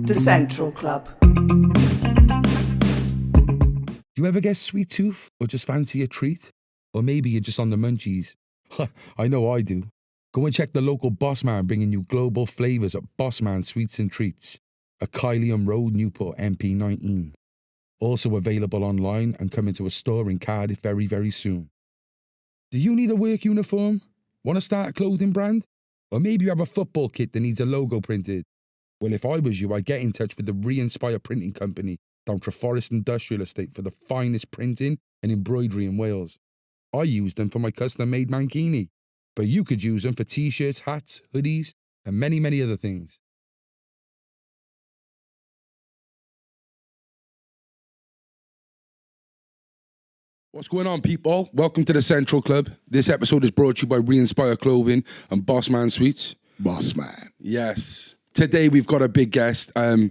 The Central Club. Do you ever get sweet tooth or just fancy a treat? Or maybe you're just on the munchies? I know I do. Go and check the local Bossman bringing you global flavours at Bossman Sweets and Treats at Kylium Road, Newport, MP19. Also available online and coming to a store in Cardiff very, very soon. Do you need a work uniform? Want to start a clothing brand? Or maybe you have a football kit that needs a logo printed? Well, if I was you, I'd get in touch with the Re-Inspire Printing Company down Treforest Industrial Estate for the finest printing and embroidery in Wales. I use them for my custom-made mankini, but you could use them for t-shirts, hats, hoodies, and many, many other things. What's going on, people? Welcome to the Central Club. This episode is brought to you by Re-Inspire Clothing and Bossman Sweets. Bossman. Yes. Today we've got a big guest. You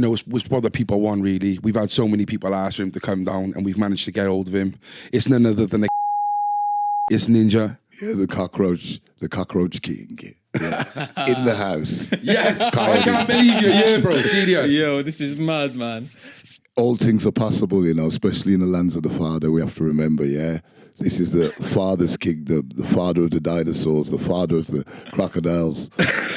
know, it's what the people want, really. We've had so many people ask for him to come down, and we've managed to get hold of him. It's none other than it's Ninjah. Yeah, the cockroach king. Yeah. In the house. Yes, I can't believe you're here, bro. Serious. Yo, this is mad, man. All things are possible, you know, especially in the lands of the father. We have to remember, yeah. This is the father's kingdom, the father of the dinosaurs, the father of the crocodiles.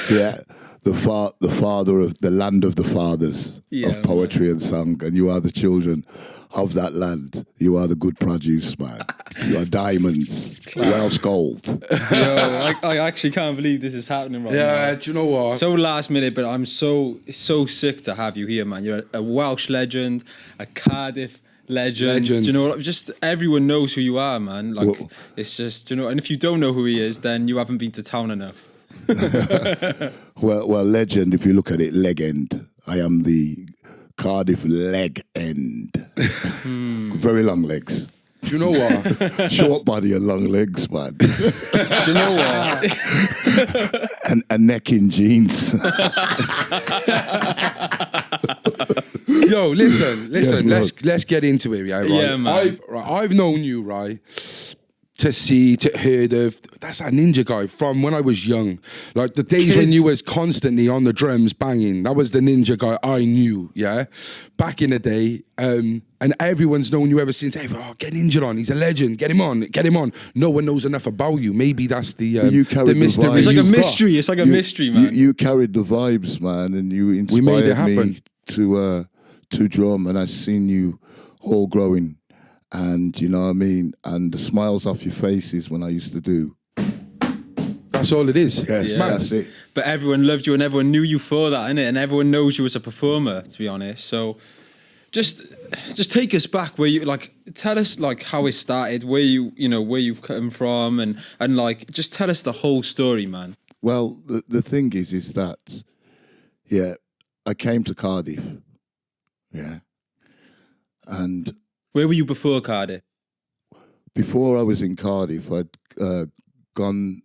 Yeah. The father of the land of the fathers of poetry and song, and you are the children of that land. You are the good produce, man. You are diamonds, Welsh gold. Yo, I actually can't believe this is happening right now. Yeah, do you know what? So last minute, but I'm so sick to have you here, man. You're a Welsh legend, a Cardiff legend. Do you know what? Just everyone knows who you are, man. Like, it's just, you know, and if you don't know who he is, then you haven't been to town enough. well, legend, if you look at it, legend. I am the Cardiff leg end. Very long legs. Do you know what? Short body and long legs, man. Do you know what? and a neck in jeans. Yo, listen. Yes, let's get into it, yeah, right? Yeah, man. I've known you, right, to heard of. That's that Ninja guy from when I was young. Like the days when you was constantly on the drums banging. That was the Ninja guy I knew, yeah, back in the day. And everyone's known you ever since. Hey, get Ninja on. He's a legend. Get him on. No one knows enough about you. Maybe that's the mystery. It's like a mystery. It's like a mystery, man. You carried the vibes, man, and you inspired me to drum. And I've seen you all growing. And you know what I mean? And the smiles off your faces when I used to do. That's all it is. Yeah, that's it. But everyone loved you and everyone knew you for that, innit? And everyone knows you as a performer, to be honest. So just take us back where you, like, tell us, like, how it started, where you've come from, and like, just tell us the whole story, man. Well, the thing is that, yeah, I came to Cardiff, yeah, and... Where were you before Cardiff? Before I was in Cardiff, I'd come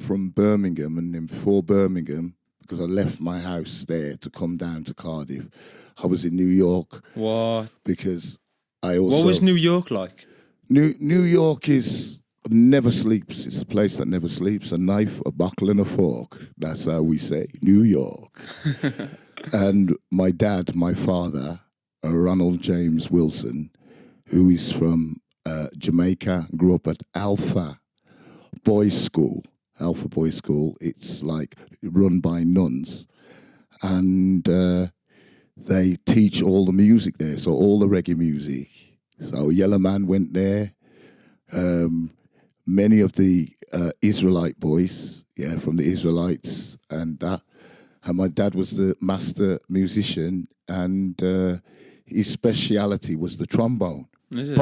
from Birmingham, and then before Birmingham, because I left my house there to come down to Cardiff, I was in New York. What? Because I also... What was New York like? New York never sleeps. It's a place that never sleeps. A knife, a buckle, and a fork. That's how we say New York. And my father, Ronald James Wilson, who is from Jamaica, grew up at Alpha Boys School. It's like run by nuns. And they teach all the music there, so all the reggae music. So Yellow Man went there. Many of the Israelite boys, yeah, from the Israelites and that. And my dad was the master musician, and his speciality was the trombone. Is it?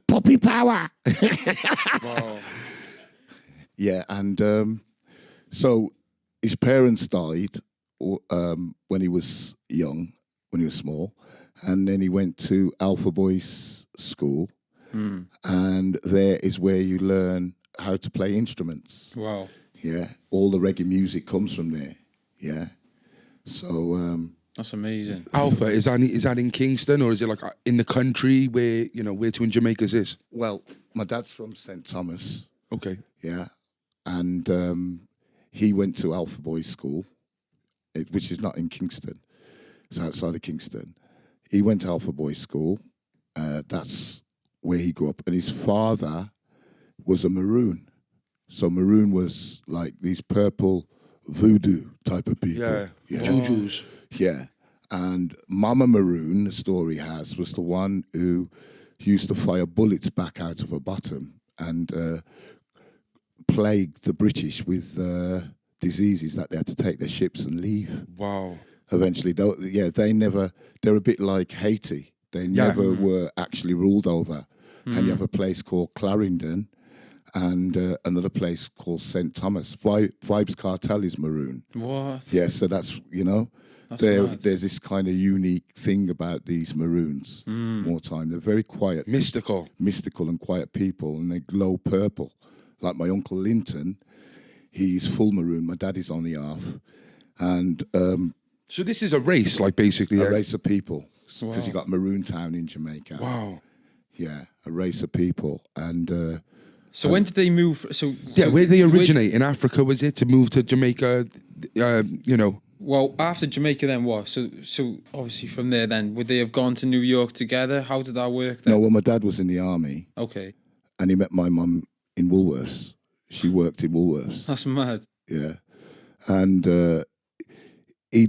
Poppy power. Wow. Yeah, and so his parents died when he was young, when he was small, and then he went to Alpha Boys School, and there is where you learn how to play instruments. Wow. Yeah, all the reggae music comes from there. Yeah, so that's amazing. Alpha, is that in Kingston, or is it like in the country where to in Jamaica is this? well, my dad's from St. Thomas. Okay. Yeah, and he went to Alpha Boys School, which is not in Kingston. It's outside of Kingston. He went to Alpha Boys School. That's where he grew up. And his father was a Maroon. So Maroon was like these purple voodoo type of people. Yeah. Jujus. Yeah. And Mama Maroon, the story has, was the one who used to fire bullets back out of her bottom and plagued the British with diseases that they had to take their ships and leave. Wow. Eventually, they're a bit like Haiti. They never were actually ruled over. And you have a place called Clarendon and another place called St. Thomas. Vibes Cartel is Maroon. What? Yeah, so that's, there's this kind of unique thing about these Maroons more time. They're very quiet. Mystical and quiet people, and they glow purple. Like my Uncle Linton, he's full Maroon. My dad is on the half. And so this is a race, like basically a race of people, because you got Maroon Town in Jamaica. Wow. Yeah, a race of people. And so when did they move? Where did they originate? In Africa, was it, to move to Jamaica? Well, after Jamaica, then what? So obviously from there, then would they have gone to New York together? How did that work then? No, well, my dad was in the army. Okay. And he met my mum in Woolworths. She worked in Woolworths. That's mad. Yeah, and he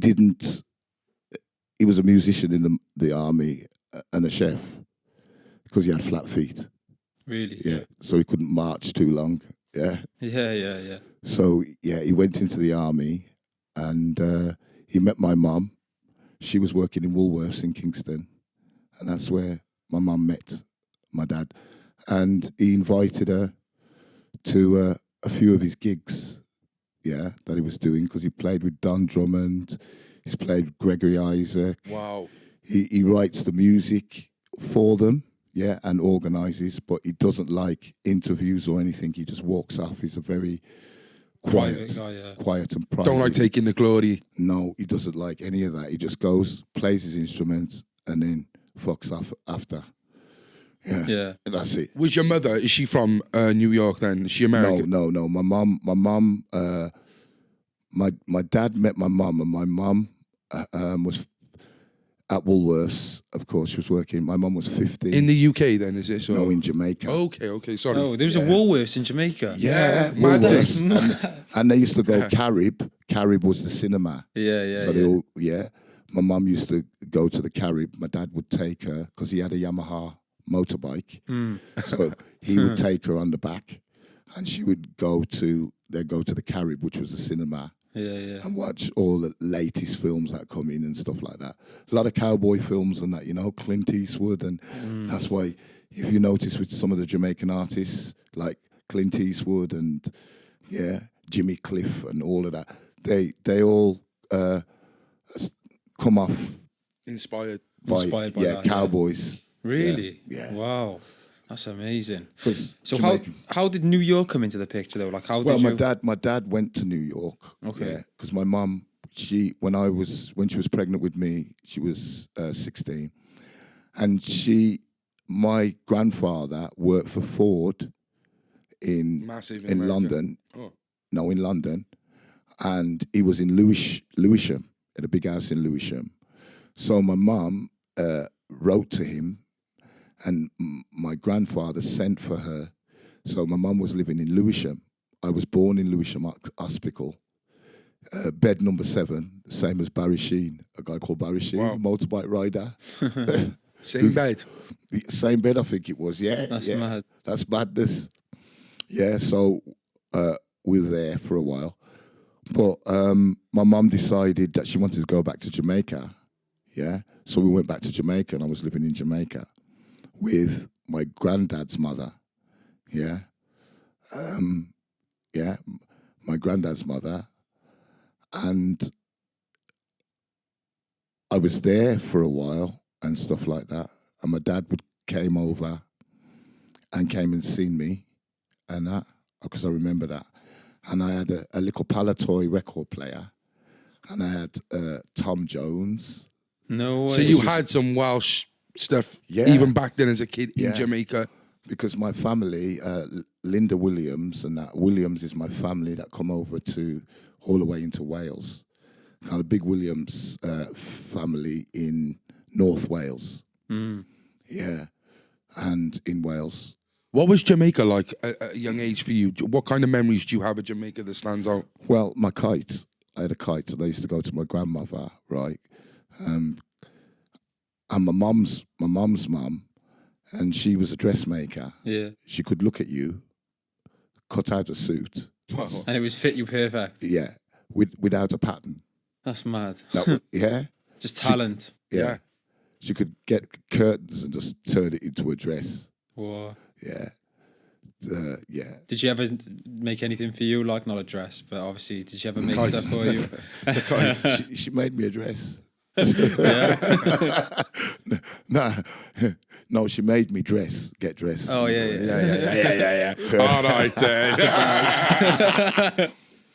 was a musician in the army and a chef because he had flat feet. Really? Yeah, so he couldn't march too long. Yeah. Yeah. So, he went into the army and he met my mum. She was working in Woolworths in Kingston, and that's where my mum met my dad. And he invited her to a few of his gigs, that he was doing, because he played with Don Drummond, he's played with Gregory Isaac. Wow. He writes the music for them, and organises, but he doesn't like interviews or anything. He just walks off. He's a very quiet and private. Don't like taking the glory. No, he doesn't like any of that. He just goes, plays his instruments, and then fucks off after. Yeah. And that's it. Was your mother, is she from New York then? Is she American? No. My mum, my dad met my mum, and my mum was at Woolworths. Of course, she was working. My mum was 15. In the UK then, is it? So? No, in Jamaica. Okay, sorry. Oh, there was a Woolworths in Jamaica. Yeah, Woolworths. and they used to go Carib. Carib was the cinema. Yeah. So they all, my mum used to go to the Carib. My dad would take her, because he had a Yamaha motorbike. So he would take her on the back, and she would go to the Carib, which was the cinema. Yeah. And watch all the latest films that come in and stuff like that. A lot of cowboy films and that, Clint Eastwood. And that's why, if you notice with some of the Jamaican artists, like Clint Eastwood and, Jimmy Cliff and all of that, they all come off Inspired by that, cowboys. Really? Yeah. Wow. That's amazing. So how did New York come into the picture though? Like my dad went to New York. Okay. Because my mum, when she was pregnant with me, she was 16, and my grandfather worked for Ford in London. Oh. No, in London, and he was in Lewisham, at a big house in Lewisham. So my mum wrote to him. And my grandfather sent for her. So my mum was living in Lewisham. I was born in Lewisham Hospital. Bed number 7, same as Barry Sheen, a guy called Barry Sheen, a motorbike rider. Same bed? Same bed, I think it was, That's mad. That's madness. Yeah, so we were there for a while. But my mum decided that she wanted to go back to Jamaica. Yeah, so we went back to Jamaica, and I was living in Jamaica with my granddad's mother, my granddad's mother, and I was there for a while and stuff like that, and my dad came over and came and seen me, and that, because I remember that, and I had a little Palatoy record player, and I had Tom Jones. No way. So you had some Welsh stuff, even back then as a kid in Jamaica. Because my family Linda Williams, and that Williams is my family that come over to all the way into Wales. Kind of big Williams family in North Wales. Yeah, and in Wales. What was Jamaica like at a young age for you? What kind of memories do you have of Jamaica that stands out? Well, my kite. I had a kite, and I used to go to my grandmother, right? And my mum's mum, and she was a dressmaker. Yeah. She could look at you, cut out a suit. Wow. And it was fit you perfect. Yeah, without a pattern. That's mad. Yeah. Just talent. Yeah. She could get curtains and just turn it into a dress. Whoa. Yeah. Yeah. Did you ever make anything for you? Like, not a dress, but obviously, did she ever make Kite. stuff for you? She made me a dress. Yeah. No, she made me get dressed. Oh, yeah. All right.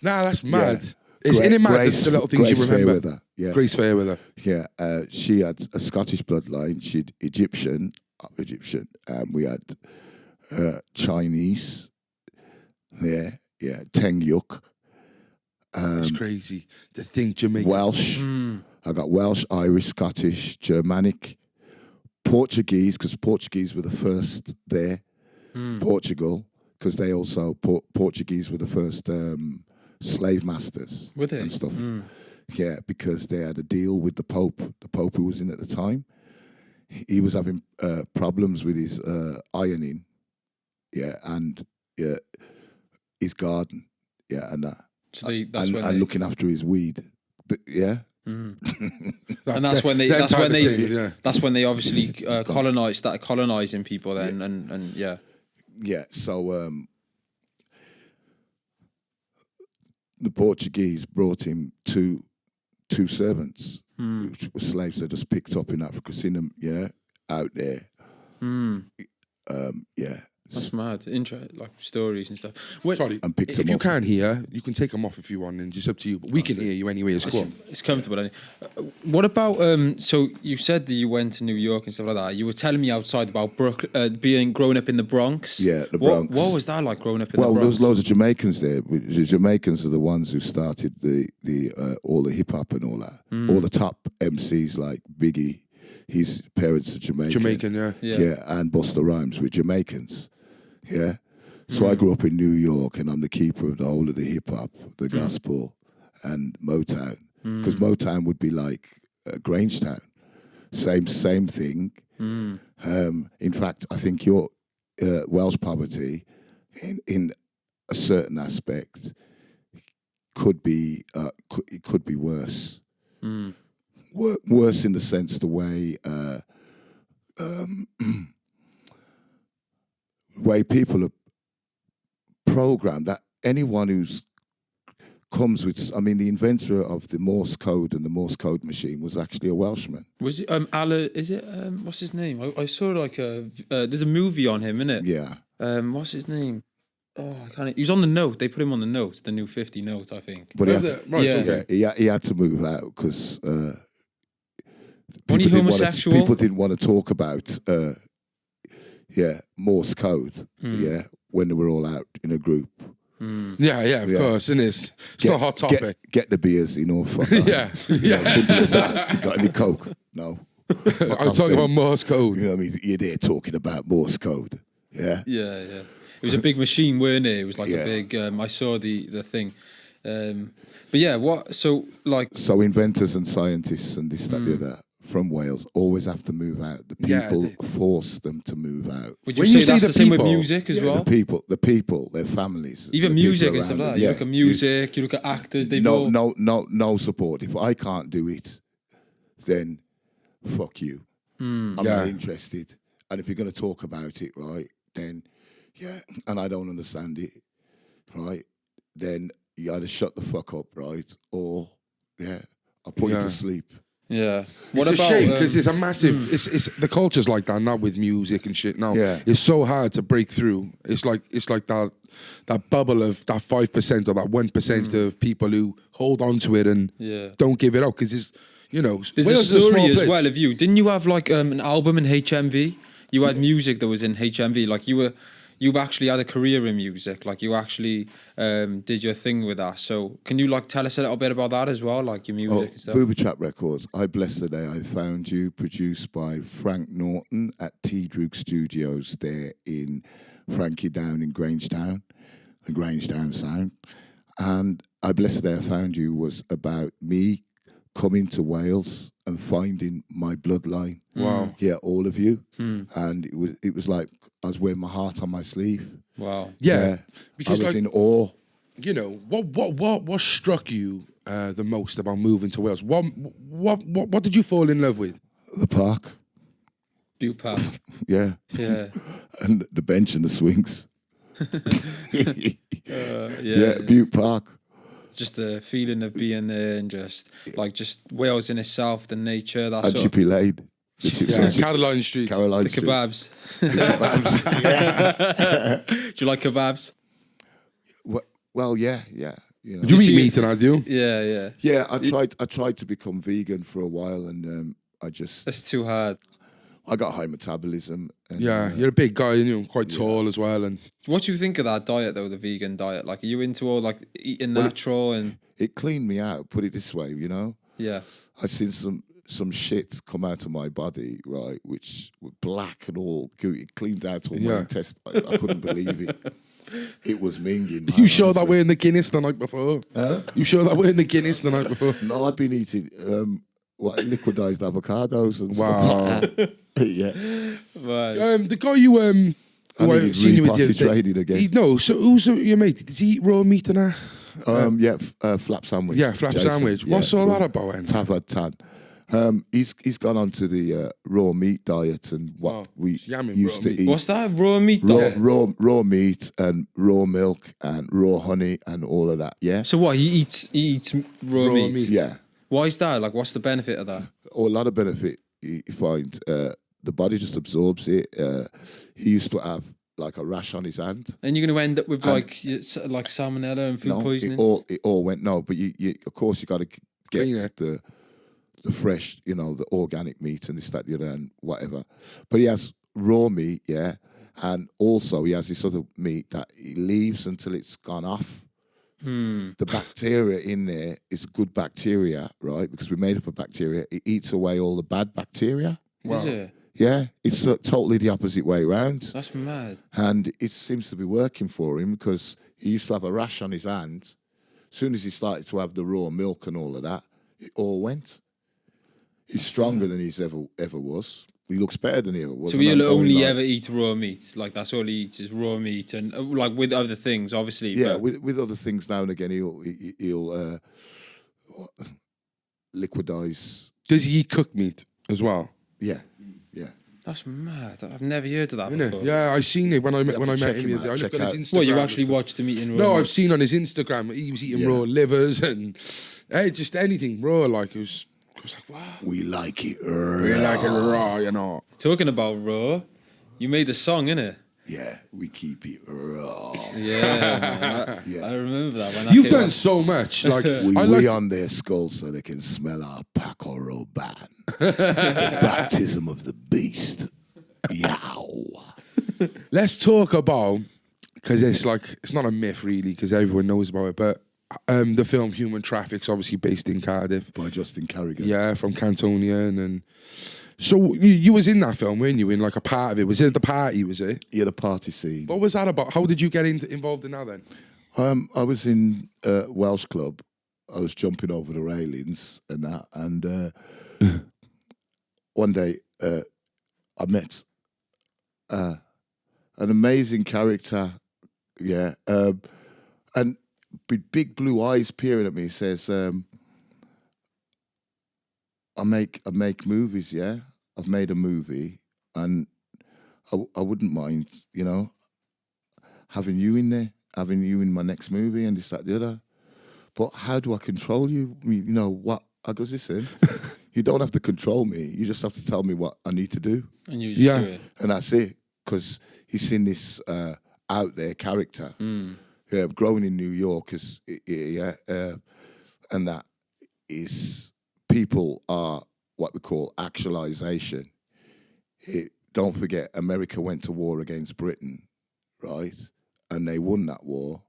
Nah, that's mad. Yeah. Isn't it mad? The little things Grace you remember. Fairweather, yeah. Grace Fairweather. Yeah, she had a Scottish bloodline. She'd Egyptian. We had Chinese. Yeah, Teng Yuk. It's crazy to think Jamaica. Welsh. I got Welsh, Irish, Scottish, Germanic, Portuguese, because Portuguese were the first there. Portugal, because they also Portuguese were the first slave masters Were they? and stuff. Yeah, because they had a deal with the Pope who was in at the time. He was having problems with his ironing, and his garden, and that. So that's when and looking after his weed, but, yeah. and that's when they obviously started colonizing people then, and yeah. Yeah, so the Portuguese brought him two servants, which were slaves they just picked up in Africa, seen them, out there. Yeah. That's mad. Like stories and stuff. Sorry, And picked if them you up. can't hear, you can take them off if you want, and just up to you. But we can hear you anyway. It's cool. It's comfortable. Anyway. What about so you said that you went to New York and stuff like that. You were telling me outside about being grown up in the Bronx. Yeah, the Bronx. What was that like growing up in the Well, Bronx? there was loads of Jamaicans there. The Jamaicans are the ones who started the all the hip hop and all that. All the top MCs like Biggie, his parents are Jamaican. Yeah. And Busta Rhymes were Jamaicans. Yeah. So I grew up in New York, and I'm the keeper of the whole of the hip hop, the gospel, and Motown. Because Motown would be like Grangetown. Same thing. In fact, I think your Welsh poverty, in a certain aspect, could be worse. Worse in the sense the way people are programmed, that anyone who's comes with, I mean, the inventor of the Morse code and the Morse code machine was actually a Welshman. Was it Alan? Is it what's his name? I saw like there's a movie on him, isn't it? Yeah. What's his name? Oh, I can't. He was on the note. They put him on the note, the new 50 note, I think. But he had to move out because Only homosexual. People didn't want to talk about Morse code. Yeah, when they were all out in a group. Yeah, of course, and it's not a hot topic. Get the beers, fuck Yeah. Simple as that. You got any coke? No. I'm talking about Morse code. You know what I mean? You're there talking about Morse code. Yeah. Yeah. It was a big machine, weren't it? It was like a big. I saw the thing. But yeah, what? So inventors and scientists and this, that, the other from Wales always have to move out. The people force them to move out. Would you say that's the same with music as well? The people, their families. Even music and stuff like that. You look at music, you look at actors. No support. If I can't do it, then fuck you. I'm not interested. And if you're going to talk about it, right, then and I don't understand it, right, then you either shut the fuck up, right, or I'll put you to sleep. Yeah, It's a shame because it's a massive. It's the culture's like that now with music and shit. Now it's so hard to break through. It's like that bubble of that 5% or that 1% of people who hold on to it and don't give it up because it's There's a story as well of you. Didn't you have like an album in HMV? You had music that was in HMV. Like you you've actually had a career in music. Like you actually did your thing with that. So can you like tell us a little bit about that as well, like your music and stuff? Booby Trap Records. I Bless the Day I Found You, produced by Frank Norton at T. Droog Studios there in Frankie Down in Grangetown, the Grangetown sound. And I Bless the Day I Found You was about me coming to Wales and finding my bloodline. Wow. Yeah, all of you. And it was like I was wearing my heart on my sleeve. Wow. Yeah. I Because was like, in awe. you know, what struck you the most about moving to Wales? What did you fall in love with? The park. Butte Park. Yeah. Yeah. And the bench and the swings. Yeah. Butte Park. Just the feeling of being there and just Wales in itself, the nature, that And sort Chippy Lane. The chips and Caroline Street. Caroline the Street. kebabs. Kebabs. Yeah. Do you like kebabs? Well, yeah. You know. Did you see- eat meat and I do? Yeah. Yeah, I tried to become vegan for a while, and That's too hard. I got high metabolism. And, Yeah, you're a big guy and you're quite tall as well. And What do you think of that diet though, the vegan diet? Like, are you into all like eating natural and it cleaned me out. Put it this way, you know, yeah? I seen some shit come out of my body, right, which was black and all. It cleaned out all my Yeah. intestines. I couldn't believe it. It was minging. you man, sure that honestly. we're in the Guinness the night before? You sure that we're in the Guinness the night before? No, I've been eating liquidized avocados and Wow. stuff like that. Yeah. Right. The guy you I who needed I've seen you with potty the other day- training again. So who's your mate? Did he eat raw meat and that? Flap sandwich. Yeah, flap Jason. sandwich. Yeah, What's all from that about? Then? Tavad Tan. He's gone on to the raw meat diet and what Wow. we Yamming used raw to meat. eat. What's that? Raw meat diet? Raw meat and raw milk and raw honey and all of that. Yeah. So what? He eats raw meat. Yeah. Why is that? Like, what's the benefit of that? Or a lot of benefit you find. The body just absorbs it. He used to have like a rash on his hand. And you're going to end up with like salmonella and food poisoning. It all went no. But you of course you got to Clean get it. the fresh, you know, the organic meat and this, that, the other, and whatever. But he has raw meat, yeah, and also he has this other meat that he leaves until it's gone off. The bacteria in there is good bacteria, right? Because we're made up of bacteria. It eats away all the bad bacteria. Is it? Yeah, it's totally the opposite way around. That's mad. And it seems to be working for him because he used to have a rash on his hand. As soon as he started to have the raw milk and all of that, it all went. He's stronger than he's ever was. He looks better than he ever was. So And he'll I'm going only like, ever eat raw meat. Like, that's all he eats is raw meat, and like with other things, obviously. Yeah, but with other things now and again, he'll liquidize. Does he eat cooked meat as well? Yeah. that's mad. I've never heard of that Isn't it? before. Yeah, I seen it when I met check him him the other out, day. I looked check at out. his Instagram. Well, you and actually stuff. watched him eating raw No, meat. I've seen on his Instagram he was eating Yeah. raw livers and just anything raw. Like it was like wow. We like it We raw. like it raw, you know. Talking about raw, you made a song, innit? Yeah, we keep it raw. Yeah, man. Yeah. I remember that when I You've came done out. so much. Like We I like on their skulls so they can smell our Paco Rabanne. The baptism of the beast. Yow. let's talk about because it's not a myth really because everyone knows about it, but the film Human Traffic's obviously based in Cardiff. By Justin Carrigan. Yeah, from Cantonian and so you was in that film, weren't you? In like a part of it. Was it the party, was it? Yeah, the party scene. What was that about? How did you get involved in that then? I was in Welsh Club. I was jumping over the railings and that. And one day I met an amazing character. Yeah. And with big blue eyes peering at me, says, I make movies, yeah? I've made a movie and I wouldn't mind, you know, having you in there, having you in my next movie and this, that, the other. But how do I control you? I mean, you know, what? I goes, listen, you don't have to control me. You just have to tell me what I need to do. And you just do it. And that's it. Because he's seen this out there character. Growing in New York, and that is, people are what we call actualization. Don't forget, America went to war against Britain, right? And they won that war,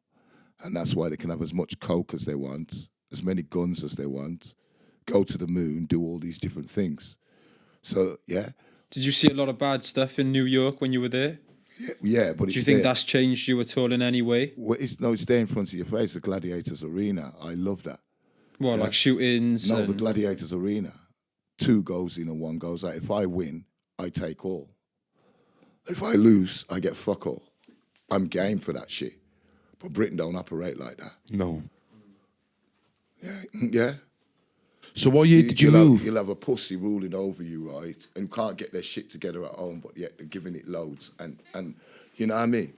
and that's why they can have as much coke as they want, as many guns as they want, go to the moon, do all these different things. So, yeah. Did you see a lot of bad stuff in New York when you were there? Yeah, but Do you think that's changed you at all in any way? Well, it's there in front of your face, the Gladiators Arena. I love that. What, like shootings? No, the Gladiators Arena. 2 goes in and 1 goes out. If I win, I take all. If I lose, I get fuck all. I'm game for that shit. But Britain don't operate like that. No. Yeah. So what year did you move? You'll have a pussy ruling over you, right? And who can't get their shit together at home, but yet they're giving it loads. And you know what I mean?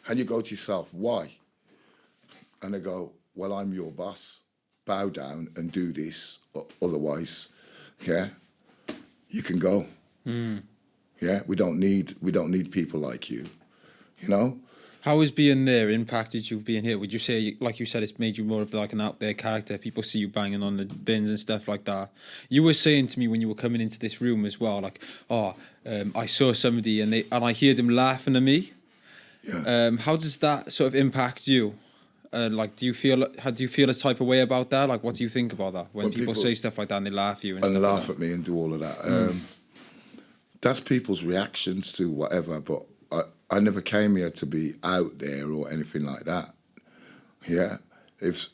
And you go to yourself, why? And they go, well, I'm your boss. Bow down and do this. Otherwise, yeah, you can go. Yeah, we don't need people like you. You know? How has being there impacted you being here? Would you say, like you said, it's made you more of like an out there character? People see you banging on the bins and stuff like that. You were saying to me when you were coming into this room as well, like, I saw somebody and I heard them laughing at me. Yeah. How does that sort of impact you? Like, do you feel a type of way about that? Like, what do you think about that when people say stuff like that and they laugh at you and stuff laugh like at me and do all of that? That's people's reactions to whatever, but I never came here to be out there or anything like that. Yeah, if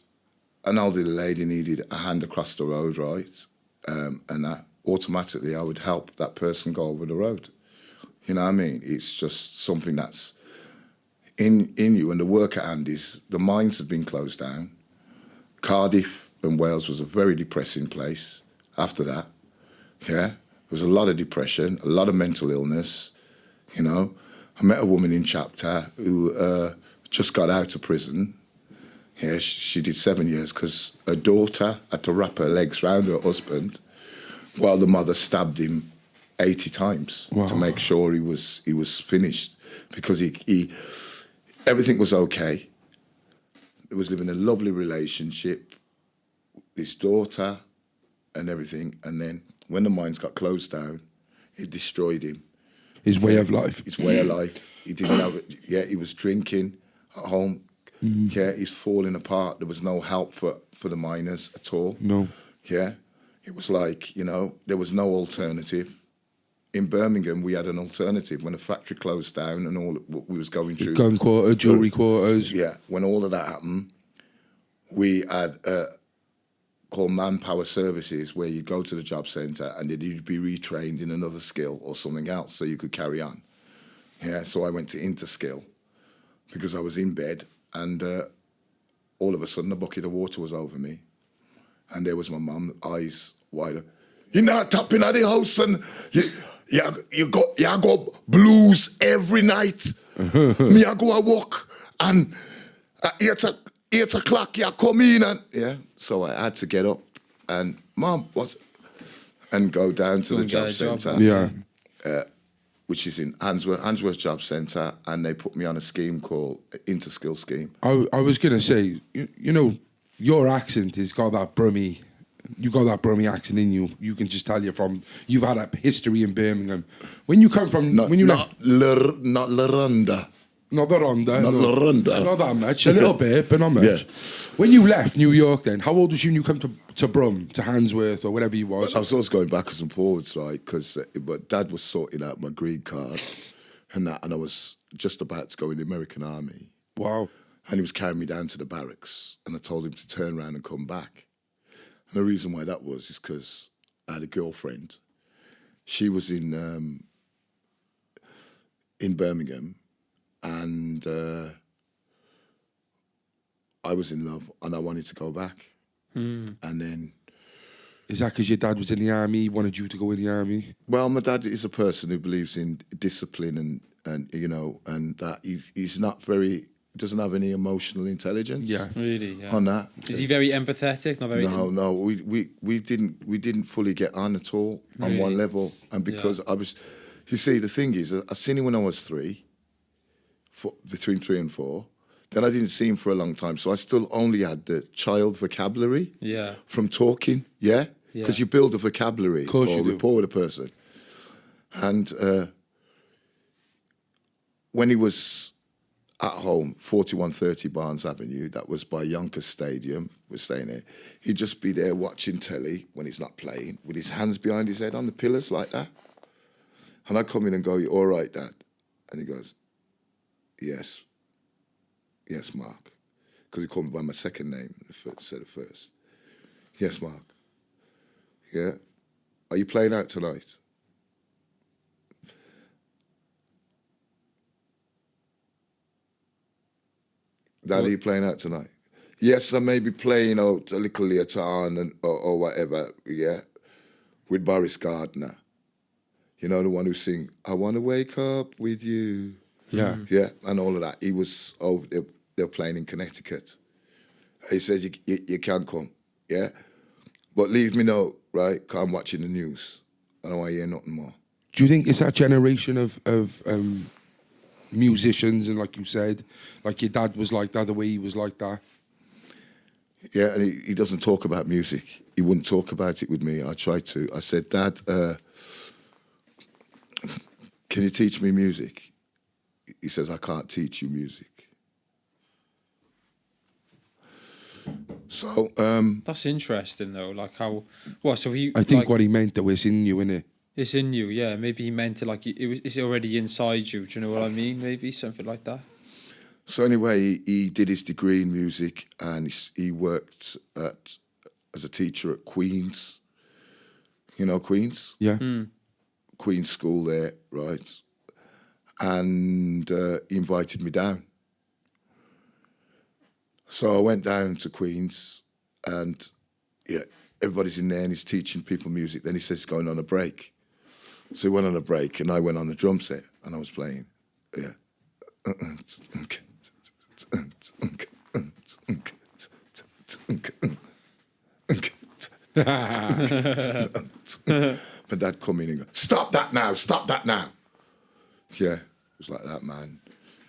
an elderly lady needed a hand across the road, right, and that automatically I would help that person go over the road. You know what I mean? It's just something that's in you, and the work at hand is the mines have been closed down. Cardiff and Wales was a very depressing place after that. Yeah, there was a lot of depression, a lot of mental illness, you know. I met a woman in Chapter who just got out of prison. Yeah, she did 7 years because her daughter had to wrap her legs around her husband while the mother stabbed him 80 times to make sure he was finished, because he everything was okay. He was living a lovely relationship, his daughter and everything, and then when the mines got closed down, it destroyed him. His way of life. His way of life. He didn't have it. Yeah, he was drinking at home. Yeah, he's falling apart. There was no help for the miners at all. No. Yeah, it was like, you know, there was no alternative. In Birmingham, we had an alternative when the factory closed down and all what we was going through. Gun quarter, jewellery quarters. Yeah, when all of that happened, we had called manpower services, where you'd go to the job centre and then you'd be retrained in another skill or something else so you could carry on. Yeah, so I went to Interskill because I was in bed, and all of a sudden a bucket of water was over me, and there was my mum, eyes wide open. You're not tapping at the house, and you go blues every night. Me I go a walk, and at 8 o'clock you come in, and yeah. So I had to get up and go down to the job centre. Yeah. Which is in Handsworth Job Centre, and they put me on a scheme called Interskill Scheme. I was going to say, you know, your accent has got that Brummie. You got that Brummie accent in you. You can just tell you've had a history in Birmingham. When you come from, not Larunda. Not the Ronda. Not Larunda. Not that much. A little bit, but not much. Yeah. When you left New York then, how old was you when you come to Brum, to Handsworth or whatever you was? I was always going backwards and forwards, right? Because but Dad was sorting out my green card and I was just about to go in the American Army. Wow. And he was carrying me down to the barracks, and I told him to turn around and come back. And the reason why that was is because I had a girlfriend. She was in Birmingham, and I was in love, and I wanted to go back. And then... Is that because your dad was in the army, he wanted you to go in the army? Well, my dad is a person who believes in discipline and you know, and that he's not very... doesn't have any emotional intelligence. Yeah, really. Yeah. On that, is he very empathetic? Not very. No. We didn't fully get on at all on one level, and because I was, you see, the thing is, I seen him when I was between 3 and 4. Then I didn't see him for a long time, so I still only had the child vocabulary. Yeah. From talking, because you build a vocabulary or rapport with a person, and when he was at home, 4130 Barnes Avenue. That was by Yonkers Stadium. We're staying there. He'd just be there watching telly when he's not playing, with his hands behind his head on the pillars like that. And I come in and go, "You all right, Dad?" And he goes, "Yes. Yes, Mark." Because he called me by my second name instead of first. "Yes, Mark. Yeah. Are you playing out tonight?" "Dad, are you playing out tonight?" "Yes, I may be playing out a little later on or whatever, yeah, with Boris Gardner. You know, the one who sing, "I want to wake up with you." Yeah. Yeah, and all of that. He was over there, they're playing in Connecticut. He said, you can come, yeah? But leave me know, right? 'Cause I'm watching the news. I don't want to hear nothing more. Do you think it's that generation of musicians, and like you said, like your dad was like that, the way he was like that? Yeah, and he doesn't talk about music. He wouldn't talk about it with me. I tried to. I said, "Dad, can you teach me music?" He says, "I can't teach you music." So That's interesting though. Like how what? So he. I think like, what he meant though is in you, innit? it's in you. Yeah, maybe he meant it like it's already inside you. Do you know what I mean? Maybe something like that. So anyway, he did his degree in music, and he worked as a teacher at Queen's. You know Queen's? Yeah. Queen's School there, right? And he invited me down. So I went down to Queen's, and yeah, everybody's in there, and he's teaching people music. Then he says he's going on a break. So he went on a break, and I went on the drum set, and I was playing. Yeah. But Dad come in and go, "Stop that now, stop that now." Yeah, it was like that, man.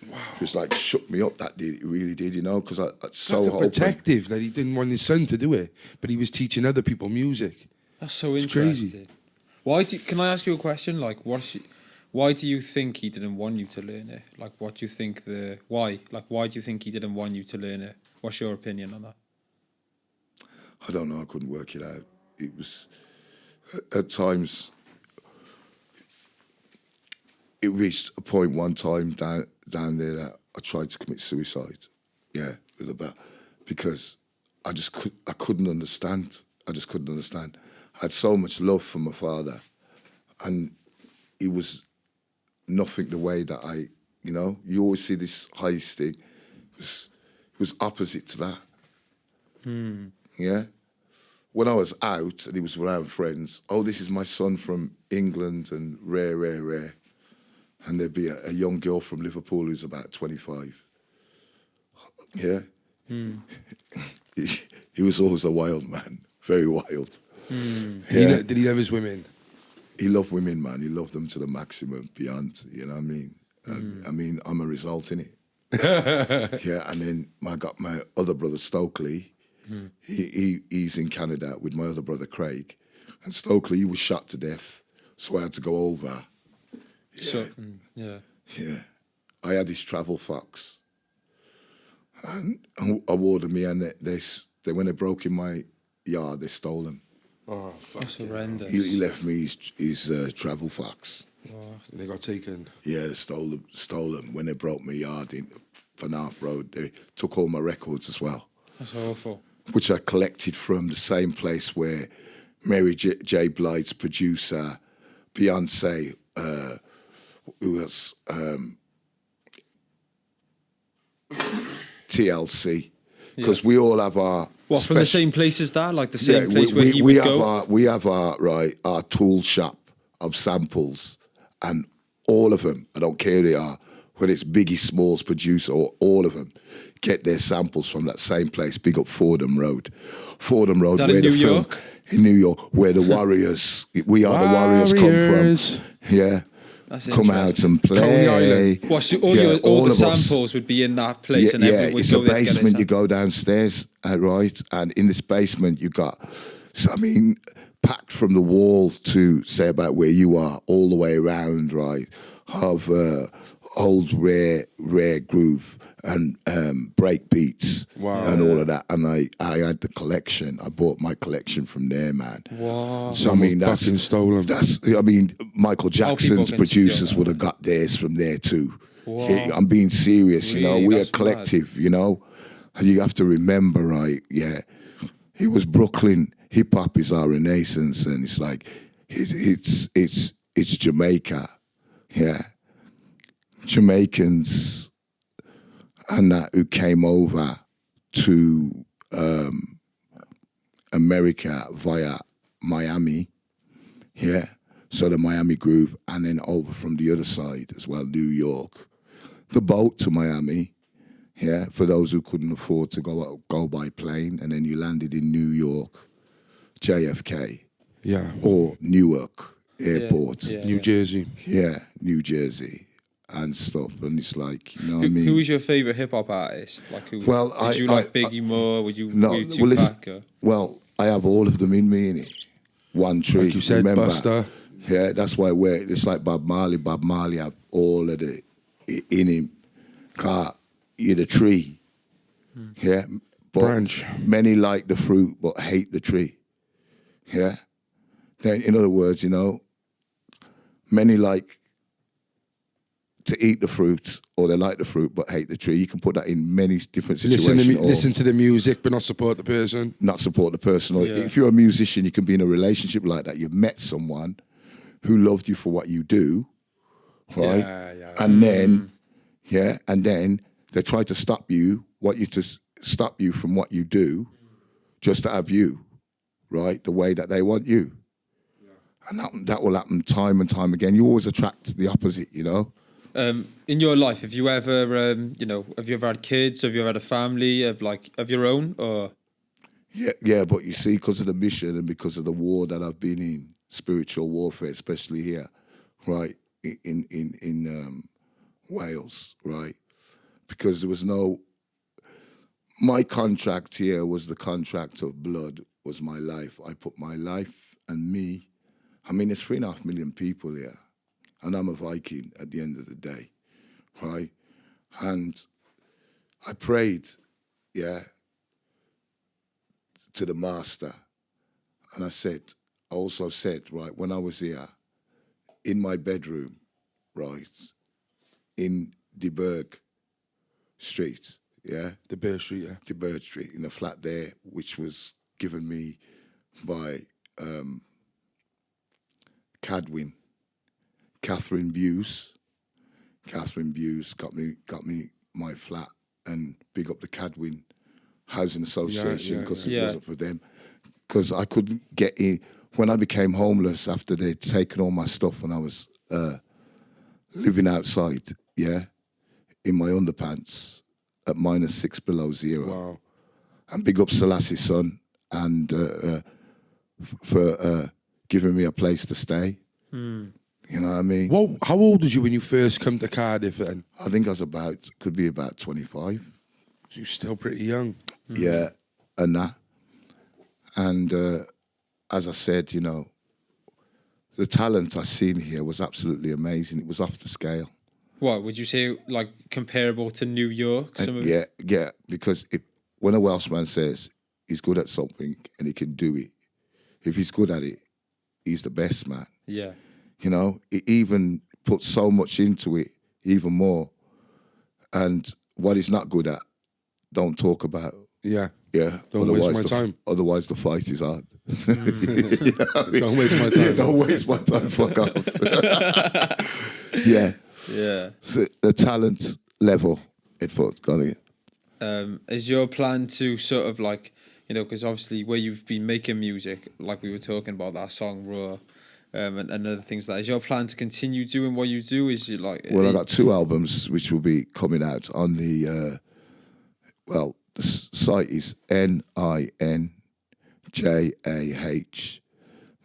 Wow. It was like shook me up, that did. It really did, you know, because I so Like hoping. protective that he didn't want his son to do it, but he was teaching other people music. That's so It's interesting. crazy. Can I ask you a question? Like, why do you think he didn't want you to learn it? Like, what do you think why? Like, why do you think he didn't want you to learn it? What's your opinion on that? I don't know, I couldn't work it out. It was, at times, it reached a point one time down there that I tried to commit suicide. Yeah, because I couldn't understand. I just couldn't understand. I had so much love for my father, and he was nothing the way that you always see this heist thing. It was opposite to that. Yeah? When I was out and he was around friends, "Oh, this is my son from England," and rare. And there'd be a young girl from Liverpool who's about 25. Yeah? He was always a wild man, very wild. Yeah. Did he love his women? He loved women, man. He loved them to the maximum, beyond, you know what I mean? I mean, I'm a result in it. Yeah, and then I got my other brother, Stokely. He's in Canada with my other brother, Craig. And Stokely, he was shot to death, so I had to go over. Yeah. Yeah. I had his travel fox. And I wore them here, and they when they broke in my yard, they stole them. Oh, fuck. That's horrendous. He left me his travel fox. They got taken. Yeah, they stole them when they broke my yard in Fanath Road. They took all my records as well. That's awful. Which I collected from the same place where Mary J. Blige's producer, Beyonce, who was TLC. Because we all have our... What, from the same place as that? Like the same place where he would go? We have our tool shop of samples, and all of them, I don't care who they are, whether it's Biggie Smalls producer or all of them, get their samples from that same place. Big up Fordham Road. Fordham Road, where in New York? In New York, where the Warriors, the Warriors come from. Yeah. That's come out and play. Coney Island. What, so all the samples would be in that place, and everyone would it's go a there to get basement. it. You go downstairs, right, and in this basement you got. So I mean, packed from the wall to say about where you are, all the way around, right? Of old rare groove and break beats and all of that. And I had the collection. I bought my collection from there, man. Wow. So I mean, fucking stolen. Michael Jackson's producers would have got theirs from there too. Wow. Yeah, I'm being serious, you know. Really? We're a That's collective, you know. And you have to remember, right? Yeah, it was Brooklyn. Hip hop is our renaissance, and it's like it's Jamaica, yeah. Jamaicans and that who came over to America via Miami, yeah. So the Miami groove, and then over from the other side as well, New York. The boat to Miami, yeah, for those who couldn't afford to go by plane, and then you landed in New York, JFK, Yeah. or Newark Airport, New Jersey. yeah, New Jersey, and stuff. And it's like, you know what I mean? Who was your favorite hip hop artist? Like, who? Well, did you like Biggie more? Were you Tupac? Or? Well, I have all of them in me, innit? One tree. Like you said, remember? Buster. Yeah, that's why it's like Bob Marley. Bob Marley have all of the in him. You're the tree. Yeah. But Branch. many like the fruit but hate the tree. Yeah. Then, in other words, you know, many like to eat the fruit, or they like the fruit but hate the tree. You can put that in many different situations. Listen to the music but not support the person. Not support the person. Or if you're a musician, you can be in a relationship like that. You've met someone who loved you for what you do, right? And then, and then they try to stop you from what you do, just to have you, right? The way that they want you. And that will happen time and time again. You always attract the opposite, you know? In your life, have you ever, have you ever had kids? Have you ever had a family of your own, or? Yeah, but you see, because of the mission and because of the war that I've been in, spiritual warfare, especially here, right, in Wales, right, because there was my contract here was the contract of blood, was my life. I put my life and me, I mean, there's 3.5 million people here, and I'm a Viking at the end of the day, right, and I prayed, to the master, and I also said, right, when I was here, in my bedroom, right, in De Burgh Street, The Bear Street, yeah. De Burgh Street, in a flat there, which was given me by Cadwyn, Catherine Buse. Catherine Buse got me my flat, and big up the Cadwyn Housing Association, because it wasn't for them. Because I couldn't get in. When I became homeless after they'd taken all my stuff and I was living outside, in my underpants at -6 below zero. Wow. And big up Selassie's son, and for giving me a place to stay. You know what I mean? Well, how old was you when you first come to Cardiff then? I think I was could be about 25. You're still pretty young. Yeah, and that. And as I said, you know, the talent I seen here was absolutely amazing. It was off the scale. What would you say, like comparable to New York? Yeah, because when a Welshman says he's good at something and he can do it, if he's good at it, he's the best man. Yeah. You know, he even puts so much into it, even more. And what he's not good at, don't talk about. Yeah. Yeah. Don't waste my time. Otherwise, the fight is hard. You know what I mean? Don't waste my time. Don't waste my time. Fuck off. Yeah. Yeah. So the talent level, it's got it. Is your plan to sort of like, you know, because obviously where you've been making music, like we were talking about that song Raw, and other things like that, is your plan to continue doing what you do? Is it like? Well, I got 2 albums which will be coming out on the. The site is Ninjah,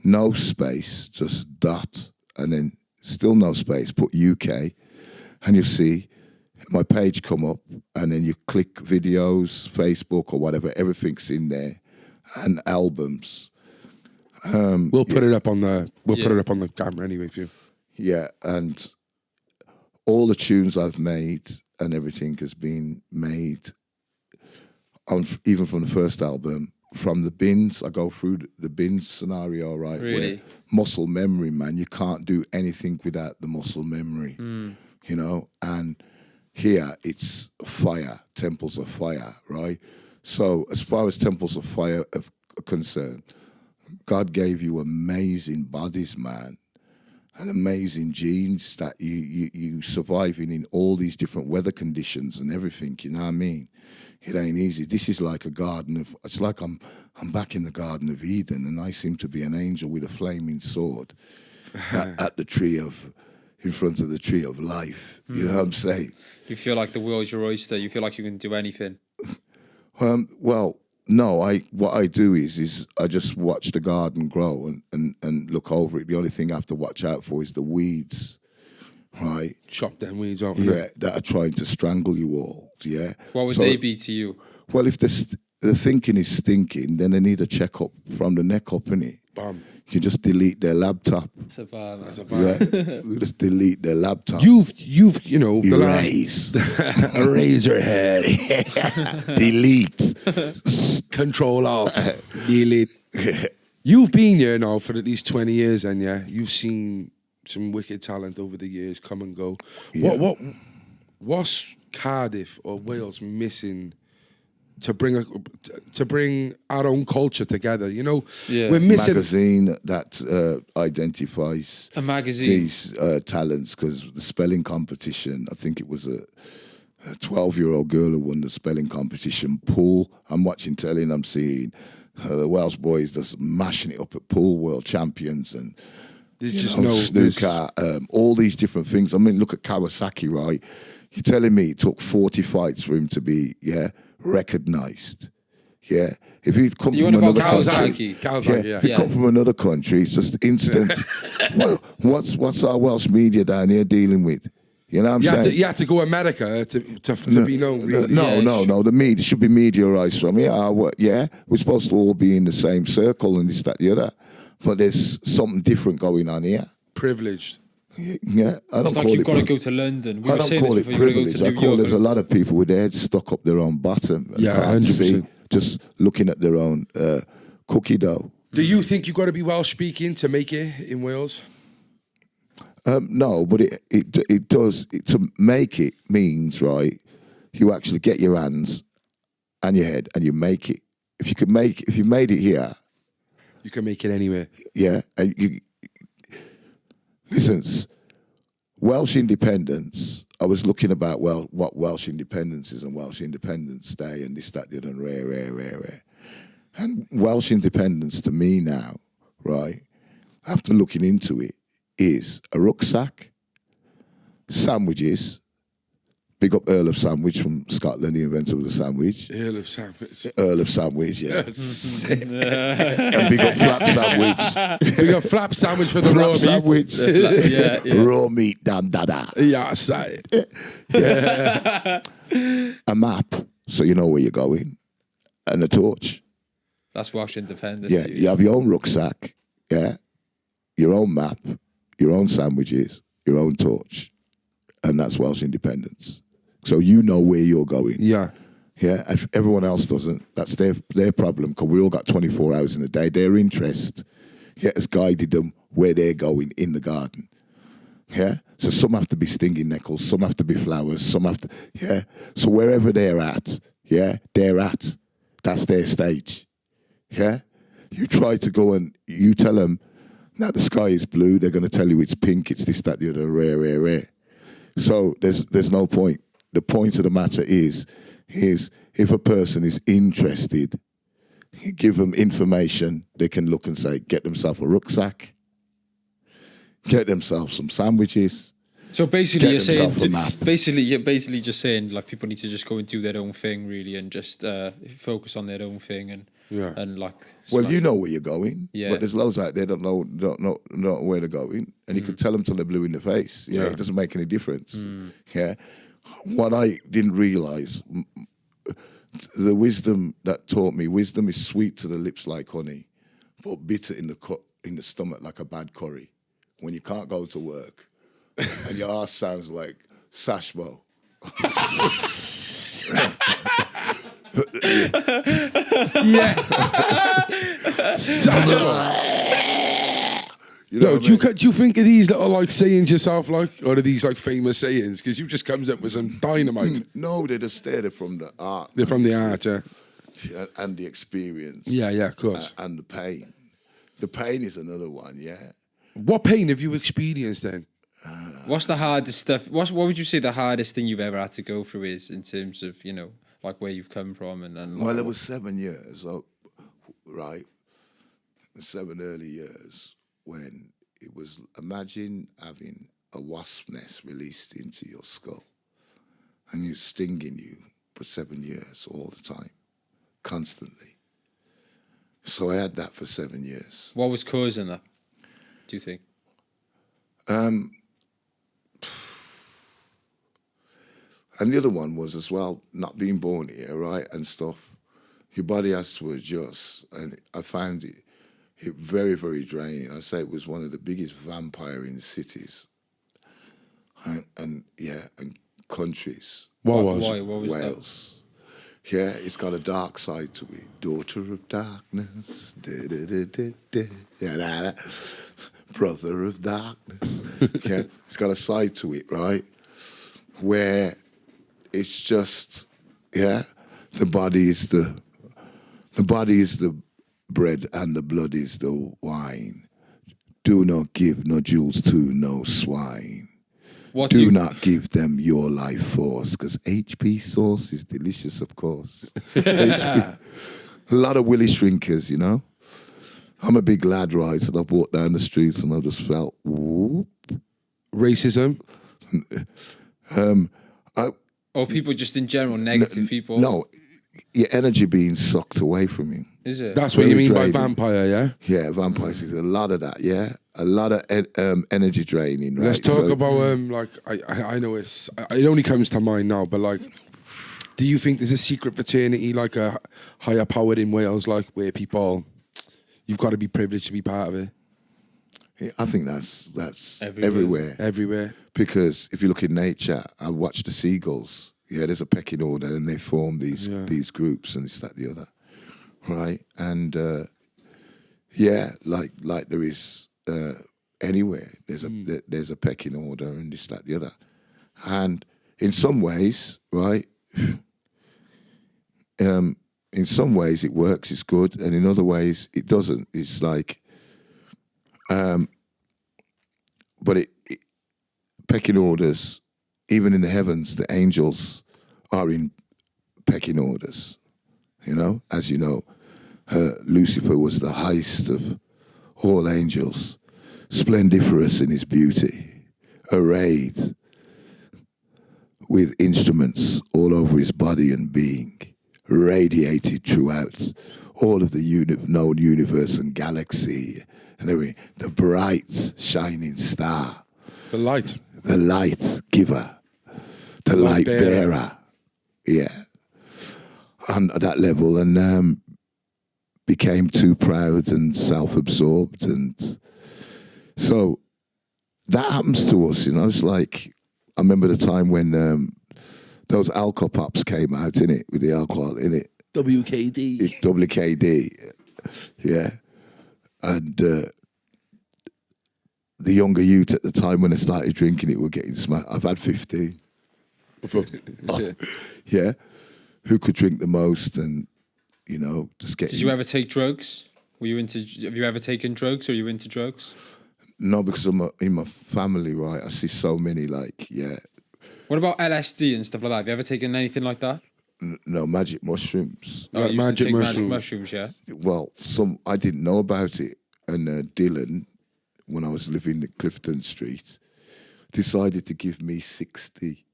no space, just dot, and then still no space. Put UK, and you'll see my page come up, and then you click videos, Facebook or whatever. Everything's in there, and albums. We'll put it up on the put it up on the camera anyway for you. Yeah, and all the tunes I've made and everything has been made on even from the first album. From the bins, I go through the bins scenario, right? Really? Where muscle memory, man. You can't do anything without the muscle memory, you know? And here it's fire, temples of fire, right? So as far as temples of fire are concerned, God gave you amazing bodies, man, and amazing genes that you surviving in all these different weather conditions and everything, you know what I mean? It ain't easy. This is like a garden of, it's like I'm back in the Garden of Eden and I seem to be an angel with a flaming sword at the tree of, in front of the tree of life. You know what I'm saying? You feel like the world's your oyster. You feel like you can do anything. Well, no, what I do is I just watch the garden grow and look over it. The only thing I have to watch out for is the weeds, right? Chop them weeds off. Yeah, that are trying to strangle you all, yeah? What would they be to you? Well, if the thinking is stinking, then they need a checkup from the neck up, innit? Bam. You just delete their laptop. It's a vibe. Yeah, you just delete their laptop. You've you know the Erase. razor head. Delete. Control Alt. Delete. You've been there now for at least 20 years, and yeah, you've seen some wicked talent over the years come and go. Yeah. What's Cardiff or Wales missing to bring our own culture together? You know, we're missing Magazine that identifies a magazine these talents, because the spelling competition, I think it was a 12-year-old girl who won the spelling competition. Pool, I'm watching telly and I'm seeing the Welsh boys just mashing it up at pool, world champions, and there's just snooker, all these different things. I mean, look at Kawasaki, right? You're telling me it took 40 fights for him to be, recognised. Yeah, if he'd come from another country, if he come from another country, it's just instant. Well, what's our Welsh media down here dealing with? You know what I'm saying? You have to go America to be known. Really. No. The media should be mediarised from here. We're supposed to all be in the same circle and this, that, the other. But there's something different going on here. Privileged. Yeah, I don't it's like call you've it. got to go to London. I don't call it privilege. I call there's a lot of people with their heads stuck up their own bottom. And can't 100%. see, just looking at their own cookie dough. Do you think you've got to be Welsh speaking to make it in Wales? No, but it does. To make it means, right, you actually get your hands and your head and you make it. If you made it here, you can make it anywhere. Yeah, and you listen. Welsh independence. I was looking about what Welsh independence is and Welsh Independence Day and this, that, the other, and rare. And Welsh independence to me now, right, after looking into it, is a rucksack, sandwiches. Big up Earl of Sandwich from Scotland, the inventor of the sandwich. Earl of Sandwich. Earl of Sandwich, yeah. And big up Flap Sandwich. Big up Flap Sandwich for the raw sandwich. meat. Raw meat, damn dada. Yeah, side. Yeah. A map, so you know where you're going, and a torch. That's Welsh independence. Yeah, you have your own rucksack, yeah, your own map, your own sandwiches, your own torch, and that's Welsh independence. So you know where you're going. Yeah. Yeah, if everyone else doesn't, that's their problem, because we all got 24 hours in a day. Their interest has guided them where they're going in the garden. Yeah, so some have to be stinging nettles, some have to be flowers, some have to, so wherever they're at, that's their stage. Yeah, you try to go and you tell them, now the sky is blue, they're going to tell you it's pink, it's this, that, the other, rare. So there's no point. The point of the matter is if a person is interested, you give them information, they can look and say, get themselves a rucksack, get themselves some sandwiches. So basically, you're saying, you're basically just saying, like, people need to just go and do their own thing, really, and just focus on their own thing, and like. Well, you know where you're going, yeah. But there's loads out there that don't know where they're going, and you could tell them till they're blue in the face. Yeah, it doesn't make any difference. Yeah, what I didn't realise, the wisdom that taught me, wisdom is sweet to the lips like honey, but bitter in the stomach like a bad curry. When you can't go to work and your ass sounds like Sashmo. Yeah. You know No, what I mean? do you think of these little like sayings yourself, like, or are these like famous sayings? Because you just comes up with some dynamite. No, they're just there. They're from the art. They're from the you see. art, yeah. Yeah, and the experience. Yeah, of course. And the pain. The pain is another one, yeah. What pain have you experienced then? What's the hardest stuff? What would you say the hardest thing you've ever had to go through is in terms of, like where you've come from and Well, it was 7 years, right? 7 early years when it was, imagine having a wasp nest released into your skull and it's stinging you for 7 years all the time, constantly. So I had that for 7 years. What was causing that, do you think? And the other one was as well, not being born here, right, and stuff. Your body has to adjust. And I found it very, very draining. I say it was one of the biggest vampiring cities and countries. What Why? was? What was Wales. Yeah, it's got a dark side to it. Daughter of darkness. Brother of darkness. Yeah, it's got a side to it, right? Where it's just, the body is the bread and the blood is the wine. Do not give no jewels to no swine. Do not give them your life force, because HP sauce is delicious, of course. HP. A lot of willy shrinkers, I'm a big lad, right? And I've walked down the streets and I just felt, whoop. Racism? Or people just in general, negative people? No, your energy being sucked away from you. Is it? That's what you mean by draining. vampire, yeah? Yeah, vampires. A lot of that, yeah? A lot of energy draining, right? Let's talk about, I know it only comes to mind now, but like, do you think there's a secret fraternity, like a higher powered in Wales, like where people, you've got to be privileged to be part of it? Yeah, I think that's everywhere. Everywhere. Because if you look in nature, I watch the seagulls. Yeah, there's a pecking order and they form these groups and this, that, the other. Right? And like there is anywhere, there's a pecking order and this, that, the other. And in some ways, right, in some ways it works, it's good, and in other ways it doesn't. It's like, but pecking orders, even in the heavens, the angels are in pecking orders. As you know, Lucifer was the highest of all angels, splendiferous in his beauty, arrayed with instruments all over his body and being, radiated throughout all of the known universe and galaxy, and everything. The bright, shining star. The light. The light giver. The light bearer. Yeah. And at that level, and became too proud and self-absorbed. And so that happens to us, It's like, I remember the time when those alcohol pops came out, innit, with the alcohol in it. WKD. WKD, yeah. And the younger youth at the time when they started drinking it were getting smacked. I've had 15. Yeah. Who could drink the most and, just get... Did you ever take drugs? Have you ever taken drugs, or are you into drugs? No, because I'm in my family, right? I see so many, What about LSD and stuff like that? Have you ever taken anything like that? No, magic mushrooms. Oh, you used to magic take mushrooms. Magic mushrooms, yeah. Well, I didn't know about it. And Dylan, when I was living in Clifton Street, decided to give me 60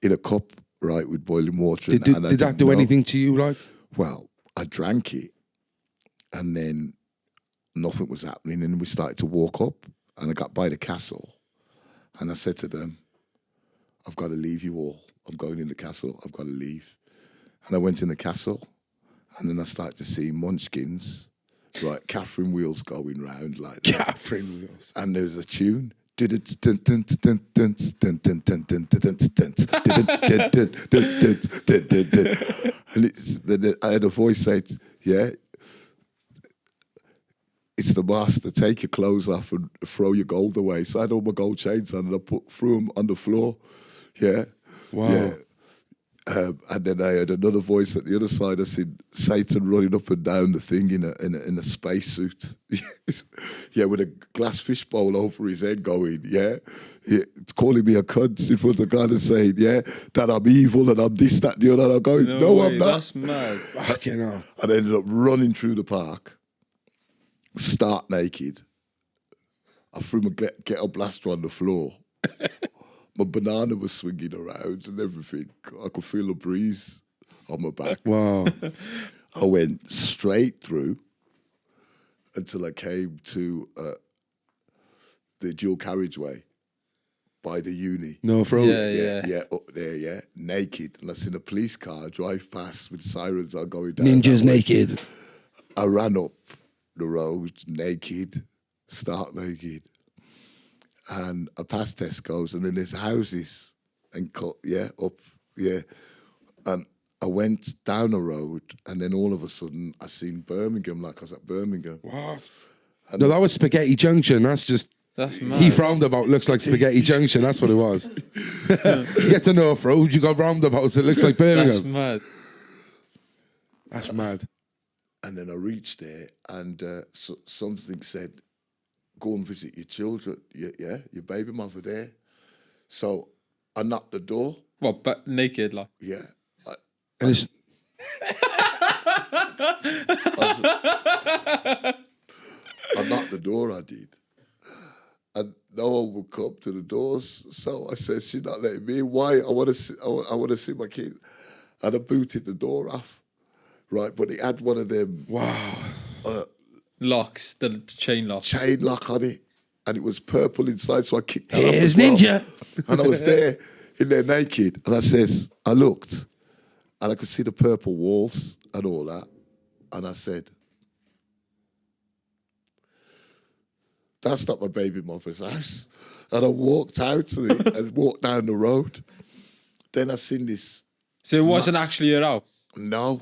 in a cup, right, with boiling water. Did that do anything to you, like? Well, I drank it, and then nothing was happening, and we started to walk up, and I got by the castle, and I said to them, I've got to leave you all. I'm going in the castle. I've got to leave. And I went in the castle, and then I started to see munchkins right? Catherine wheels going round like that. Catherine wheels. And there's a tune. And I had a voice say, yeah, it's the master. Take your clothes off and throw your gold away. So I had all my gold chains on and I threw them on the floor. Yeah. Wow. Yeah. And then I heard another voice at the other side. I said Satan running up and down the thing in a spacesuit, yeah, with a glass fishbowl over his head, going, yeah, it's calling me a cunt in front of God and saying, yeah, that I'm evil and I'm this, that, and the other. And I'm going, no way, I'm not. That's mad. Fucking hell. And I ended up running through the park, stark naked. I threw my ghetto blaster on the floor. My banana was swinging around and everything. I could feel a breeze on my back. Wow. I went straight through until I came to the dual carriageway by the uni. No, for Yeah, up there, yeah, naked. And I seen a police car drive past with sirens on going down. Ninja's naked. I ran up the road naked, stark naked. And I passed Tesco's, and then there's houses, and up, and I went down a road, and then all of a sudden I seen Birmingham, like I was at Birmingham. What? No, that was Spaghetti Junction. That's mad. He roundabout looks like Spaghetti Junction. That's what it was. You get to North Road, you got roundabouts. It looks like Birmingham. That's mad. That's mad. And then I reached there, and something said, go and visit your children, your baby mother there. So I knocked the door. What, but naked, like? Yeah. And it's... I knocked the door, I did. And no one would come to the doors. So I said, she's not letting me in. Why? I want to see my kid. And I booted the door off. Right, but it had one of them... Wow. Locks, the chain locks. Chain lock on it, and it was purple inside, so I kicked that Here's off as Ninja. well. And I was there, in there naked, and I looked, and I could see the purple walls and all that, and I said, that's not my baby mother's house. And I walked out to it and walked down the road. Then I seen this. So it wasn't actually your house? No.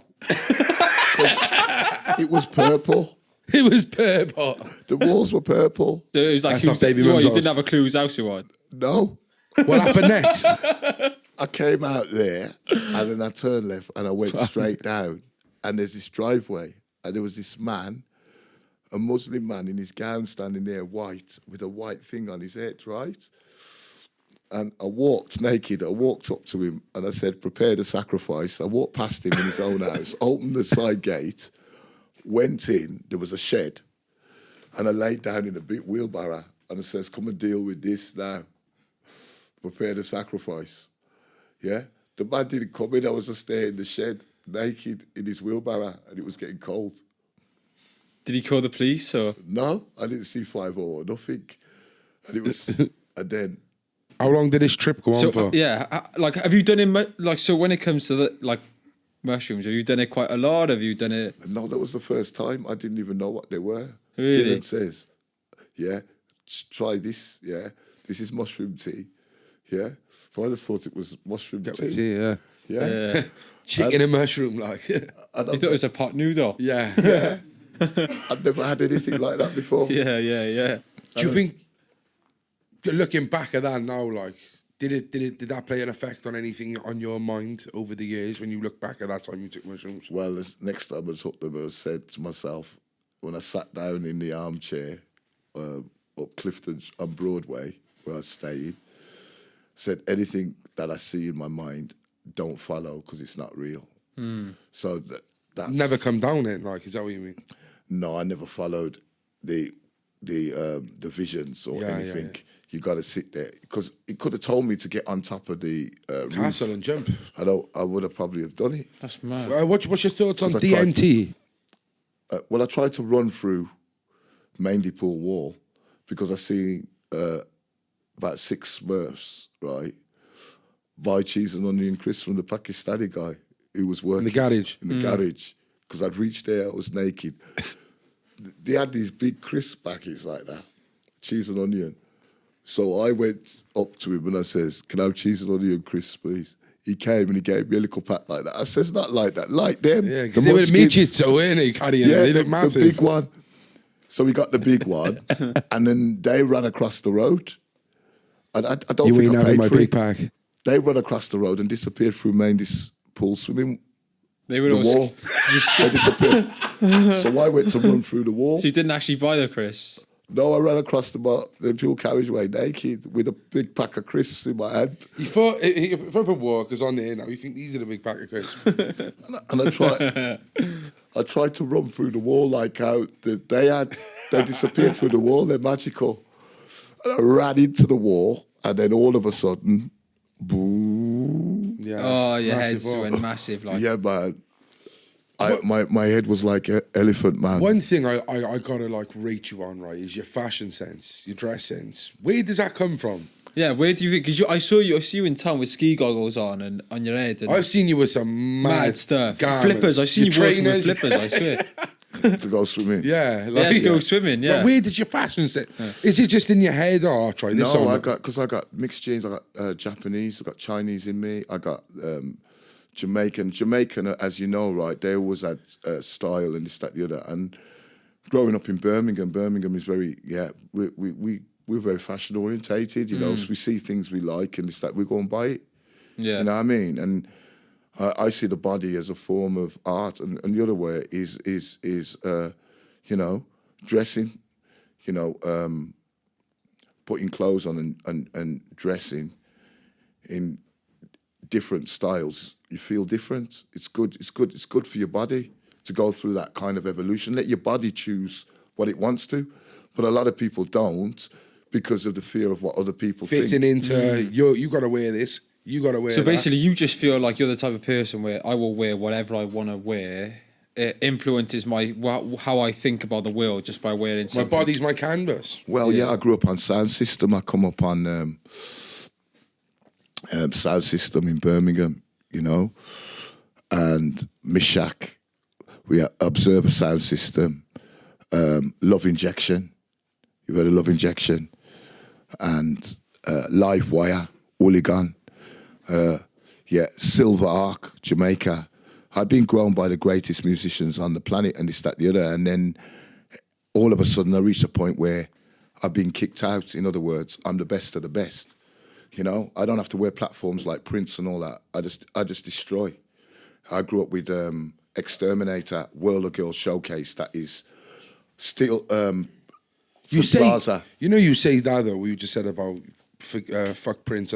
It was purple. It was purple. The walls were purple. So it was like, That's not baby mum's you house. didn't have a clue whose house it was? No. What happened next? I came out there and then I turned left and I went straight down. And there's this driveway and there was this man, a Muslim man in his gown standing there white with a white thing on his head, right? And I walked naked. I walked up to him and I said, prepare the sacrifice. I walked past him in his own house, opened the side gate, went in, there was a shed, and I laid down in a big wheelbarrow and it says, come and deal with this now. Prepare the sacrifice. Yeah? The man didn't come in, I was just there in the shed, naked in his wheelbarrow, and it was getting cold. Did he call the police or? No, I didn't see 5 or nothing. And it was, and then... How long did this trip go on for? Like, have you done it, so when it comes to the, like, mushrooms, have you done it quite a lot? Have you done it? No, that was the first time. I didn't even know what they were. Really? Dylan says, yeah, try this, yeah. This is mushroom tea, yeah. So I just thought it was mushroom tea. Yeah. Chicken and mushroom, like. And You thought it was a pot noodle? Yeah. yeah. I'd never had anything like that before. Yeah. Do you think, looking back at that now, like, did that play an effect on anything on your mind over the years when you look back at that time you took mushrooms? Well, the next time I took them, I said to myself, when I sat down in the armchair up Clifton on Broadway, where I stayed, said, anything that I see in my mind, don't follow because it's not real. So that's... Never come down then, like, is that what you mean? No, I never followed the visions or anything. Yeah. You got to sit there because it could have told me to get on top of the Castle roof. and jump. I would have probably have done it. That's mad. What's your thoughts on 'Cause I tried DMT? Well, I tried to run through Mandy Pool Wall because I seen about 6 Smurfs, right? Buy cheese and onion crisps from the Pakistani guy who was working In the garage. In the garage. Because I'd reached there, I was naked. they had these big crisp packets like that, cheese and onion. So I went up to him and I says, "Can I have cheese and onion crisps, please?" He came and he gave me a little pack like that. I says, "Not like that, like them." Yeah, because they were midgets, so weren't they? Carrying Yeah, they look massive. the big one. So we got the big one, and then they ran across the road. And I don't You think ain't I having paid my for it. big pack. They ran across the road and disappeared through Mandy's pool swimming. They were The all wall. They disappeared. So I went to run through the wall. So you didn't actually buy the crisps? No, I ran across the dual carriageway naked with a big pack of crisps in my hand. He thought if I put walkers on there now, you think these are the big pack of crisps. And I tried to run through the wall like how they disappeared through the wall. They're magical. And I ran into the wall, and then all of a sudden, boom. Yeah. Oh, your massive heads walk. went massive. Like, Yeah, man. My head was like an elephant, man. One thing I gotta like rate you on, right, is your fashion sense, your dress sense. Where does that come from? yeah, where do you think? Because I see you in town with ski goggles on and on your head. And I've seen you with some mad stuff. garments. Flippers. I've seen Your you working with trainers. flippers. I swear. To go swimming. Yeah, Yeah, to go swimming. Yeah. But where did your fashion sense? Is it just in your head, or try this No, on? I got mixed genes. I got Japanese. I got Chinese in me. I got Jamaican. Jamaican, as you know, right? They always had style and this, that, the other. And growing up in Birmingham is very we're very fashion orientated. You know, so we see things we like and this, that, we go and buy it. Yeah. You know what I mean? And I see the body as a form of art, and the other way is dressing, putting clothes on and dressing in different styles. You feel different. It's good. It's good for your body to go through that kind of evolution. Let your body choose what it wants to, but a lot of people don't because of the fear of what other people fitting think. into you got to wear this. You got to wear. So that. basically, you just feel like you're the type of person where I will wear whatever I want to wear. It influences how I think about the world just by wearing my something. body's my canvas. Well, yeah, I grew up on sound system. I come up on sound system in Birmingham, and Mishak. We observe a sound system, Love Injection. You've heard of Love Injection, and Live Wire, Hooligan. Silver Arc, Jamaica. I've been grown by the greatest musicians on the planet and this, that, the other. And then all of a sudden I reached a point where I've been kicked out. In other words, I'm the best of the best. I don't have to wear platforms like Prince and all that. I just destroy. I grew up with Exterminator, World of Girls Showcase that is still You say Plaza. you say that though. We just said about fuck Prince.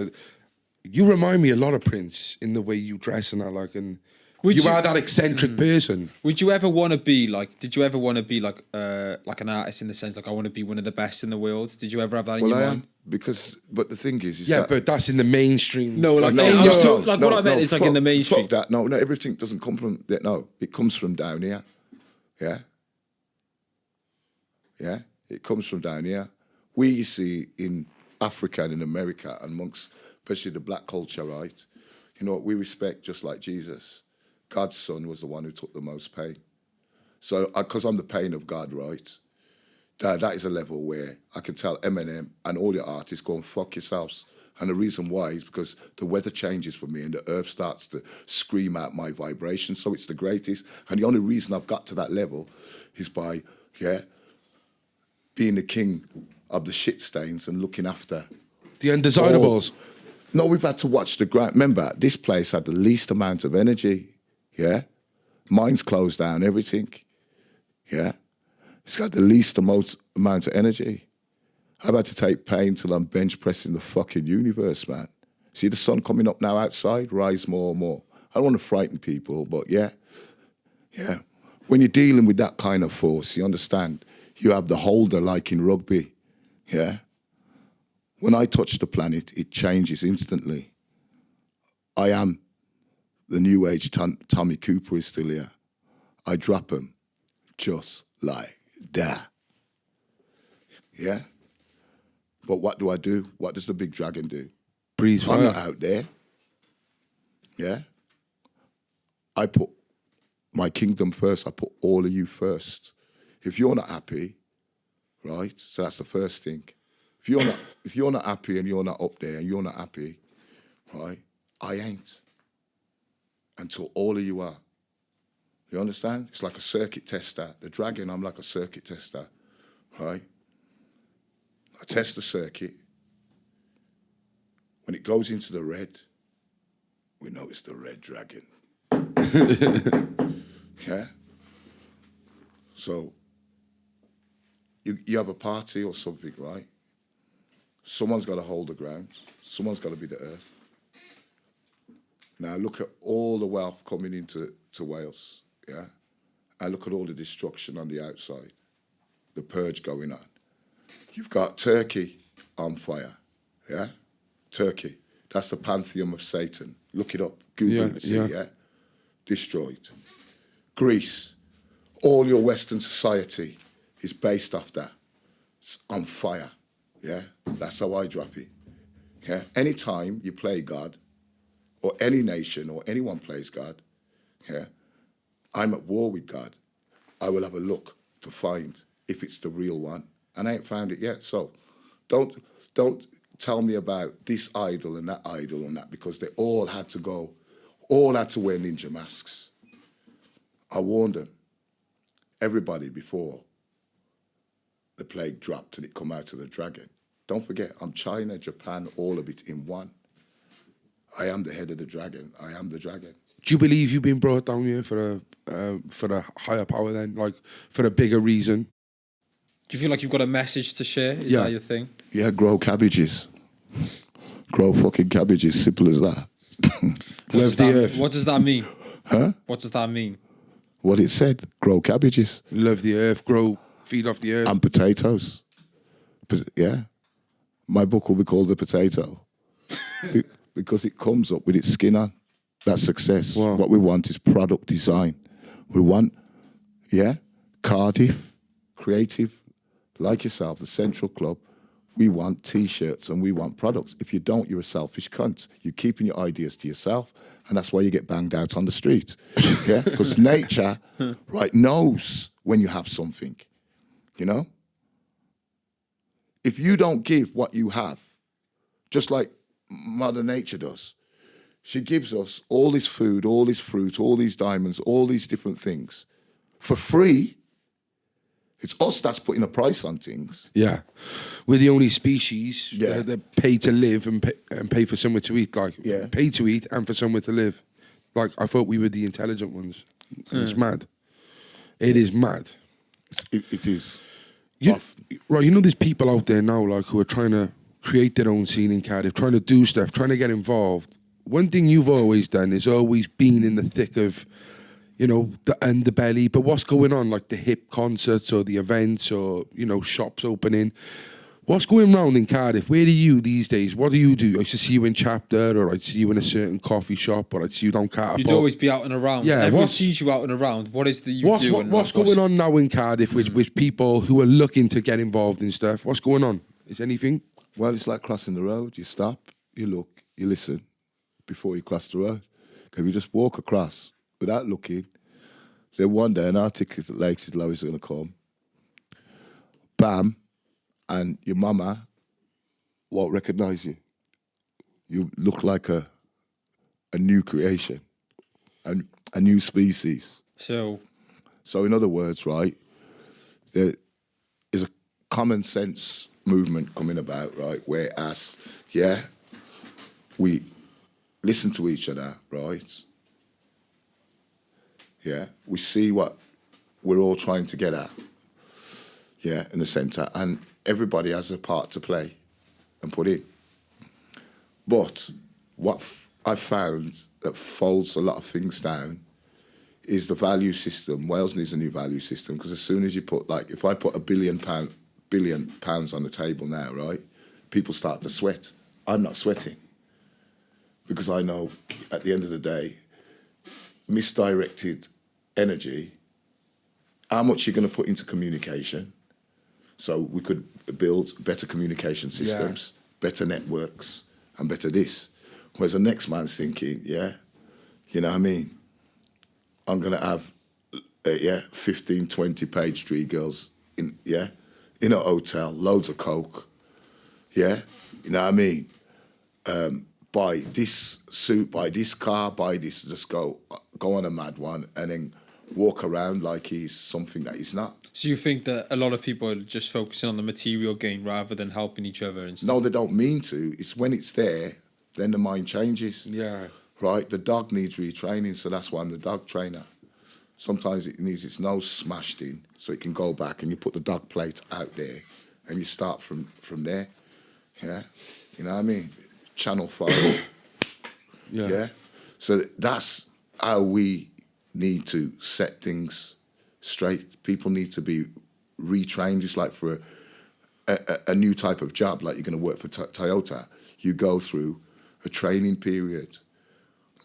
You remind me a lot of Prince in the way you dress and that, like, and you are that eccentric person. Would you ever want to be like? Did you ever want to be like an artist in the sense like I want to be one of the best in the world? Did you ever have that in your mind? But the thing is Yeah, but that's in the mainstream. No, like No, what I meant is like in the mainstream. Fuck that. No, everything doesn't come from that. No, it comes from down here. Yeah. Yeah, it comes from down here. We see in Africa and in America, and amongst especially the black culture, right? What we respect, just like Jesus. God's son was the one who took the most pain. So, because I'm the pain of God, right? That is a level where I can tell Eminem and all your artists, go and fuck yourselves. And the reason why is because the weather changes for me and the earth starts to scream out my vibration. So it's the greatest. And the only reason I've got to that level is by, being the king of the shit stains and looking after. The undesirables. No, we've had to watch the ground. Remember, this place had the least amount of energy. Yeah? Mine's closed down, everything. Yeah? It's got the least amount of energy. I've had to take pain till I'm bench pressing the fucking universe, man. See the sun coming up now outside? Rise more and more. I don't want to frighten people, but yeah. When you're dealing with that kind of force, you understand, you have the holder like in rugby. Yeah? When I touch the planet, it changes instantly. I am the new age Tommy Cooper is still here. I drop him just like that. Yeah? But what do I do? What does the big dragon do? Breathe fire. I'm not out there. Yeah? I put my kingdom first. I put all of you first. If you're not happy, right? So that's the first thing. If you're not happy and you're not up there and you're not happy, right? I ain't. Until all of you are. You understand? It's like a circuit tester. The dragon, I'm like a circuit tester, right? I test the circuit. When it goes into the red, we know it's the red dragon. Yeah? So, you have a party or something, right? Someone's got to hold the ground. Someone's got to be the earth. Now look at all the wealth coming into Wales, yeah? And look at all the destruction on the outside, the purge going on. You've got Turkey on fire, yeah? Turkey, that's the pantheon of Satan. Look it up, Google it, see, yeah? Destroyed. Greece, all your Western society is based off that. It's on fire, yeah? That's how I drop it, yeah? Anytime you play God, or any nation or anyone plays God, yeah, I'm at war with God. I will have a look to find if it's the real one, and I ain't found it yet. So don't tell me about this idol and that, because they all had to wear ninja masks. I warned them, everybody, before the plague dropped and it come out of the dragon. Don't forget, I'm China, Japan, all of it in one. I am the head of the dragon. I am the dragon. Do you believe you've been brought down here for a higher power then, like for a bigger reason? Do you feel like you've got a message to share? Is that your thing? Yeah, grow cabbages. Grow fucking cabbages, simple as that. Love the earth. What does that mean? Huh? What does that mean? What it said, grow cabbages. Love the earth, feed off the earth. And potatoes. Yeah. My book will be called The Potato. Because it comes up with its skin on. That's success. Wow. What we want is product design. We want, Cardiff, creative, like yourself, the Central Club. We want T-shirts and we want products. If you don't, you're a selfish cunt. You're keeping your ideas to yourself, and that's why you get banged out on the street. Yeah, because nature, right, knows when you have something, you know? If you don't give what you have, just like Mother Nature does. She gives us all this food, all this fruit, all these diamonds, all these different things for free. It's us that's putting a price on things. Yeah. We're the only species that pay to live and pay for somewhere to eat. Like, pay to eat and for somewhere to live. Like, I thought we were the intelligent ones. It's mad. It is mad. It is. Right, you know there's people out there now like who are trying to create their own scene in Cardiff, trying to do stuff, trying to get involved. One thing you've always done is always been in the thick of, you know, the underbelly, but what's going on, like the hip concerts or the events or, you know, shops opening. What's going round in Cardiff? Where are you these days? What do you do? I used to see you in Chapter, or I'd see you in a certain coffee shop, or I'd see you down Catapult. You'd always be out and around. Yeah, everyone sees you out and around. What is the you do? What's going on now in Cardiff with people who are looking to get involved in stuff? What's going on? Is anything? Well, it's like crossing the road. You stop, you look, you listen before you cross the road. Because you just walk across without looking. Then one day an articulated Lois is going to come. Bam. And your mama won't recognise you. You look like a new creation, a new species. So in other words, right, there is a common sense movement coming about, right, whereas, we listen to each other, right? Yeah, we see what we're all trying to get at, in the centre, and everybody has a part to play and put in. But what I found that folds a lot of things down is the value system. Wales needs a new value system, because as soon as you put, like, if I put £1 billion on the table now, right, people start to sweat. I'm not sweating, because I know at the end of the day, misdirected energy, how much you're going to put into communication. So we could build better communication systems, better networks, and better this. Whereas the next man's thinking, you know what I mean? I'm going to have yeah, 15, 20 page 3 girls in a hotel, loads of coke, yeah, you know what I mean? Buy this suit, buy this car, buy this, just go on a mad one, and then walk around like he's something that he's not. So you think that a lot of people are just focusing on the material gain rather than helping each other and stuff? No, they don't mean to. It's when it's there, then the mind changes. Yeah. Right? The dog needs retraining, so that's why I'm the dog trainer. Sometimes it needs its nose smashed in so it can go back, and you put the dog plate out there and you start from there. Yeah? You know what I mean? Channel 5. Yeah? So that's how we need to set things straight. People need to be retrained. It's like for a new type of job, like you're going to work for Toyota. You go through a training period,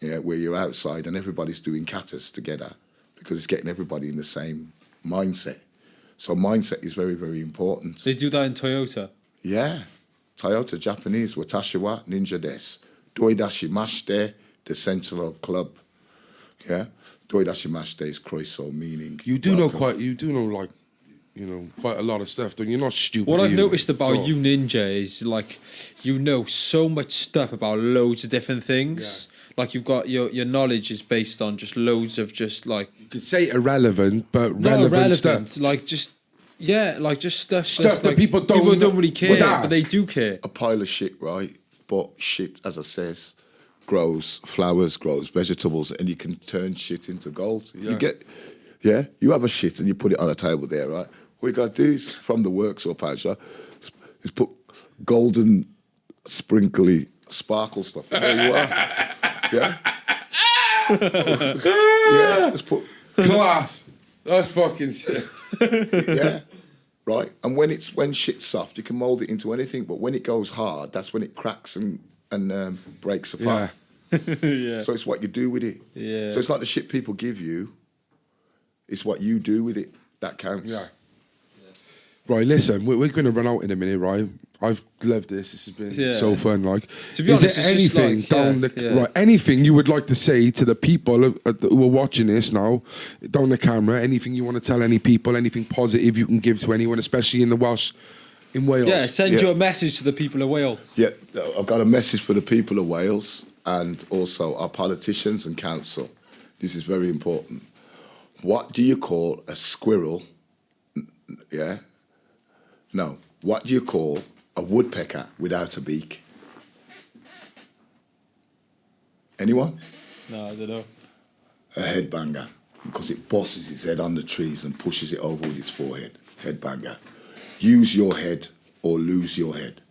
yeah, where you're outside and everybody's doing katas together because it's getting everybody in the same mindset. So mindset is very, very important. They do that in Toyota? Yeah. Toyota, Japanese, watashi wa ninja desu. Doidashi mashite, the central club. Yeah. Doidashi mashite is croiso, meaning You do welcome. know quite a lot of stuff, don't you? You're not stupid. What I've you? noticed about So- you, Ninja, is like you know so much stuff about loads of different things. Like you've got your knowledge is based on just loads of just like You could say irrelevant, but not relevant irrelevant, stuff. like just stuff Stuff that's, that like, people don't really would care, ask. but they do care. A pile of shit, right? But shit, as I says, grows flowers, grows vegetables, and you can turn shit into gold. Yeah. You have a shit and you put it on a table there, right? What you got to do is, from the workshop outside, is put golden, sprinkly, sparkle stuff. And there you are. Yeah? Yeah, just put... Class. That's fucking shit. Yeah, right. And when shit's soft, you can mold it into anything. But when it goes hard, that's when it cracks and breaks apart. Yeah. So it's what you do with it. Yeah. So it's like the shit people give you. It's what you do with it that counts. Yeah. Right, listen, we're going to run out in a minute, right? I've loved this. This has been so fun. Like, To be is honest, there it's just anything like, down the anything you would like to say to the people who are watching this now, down the camera? Anything you want to tell any people? Anything positive you can give to anyone, especially in Wales? Yeah, send your message to the people of Wales. Yeah, I've got a message for the people of Wales and also our politicians and council. This is very important. What do you call a squirrel? Yeah? No. What do you call a woodpecker without a beak? Anyone? No, I don't know. A headbanger, because it bosses his head on the trees and pushes it over with his forehead. Headbanger. Use your head or lose your head.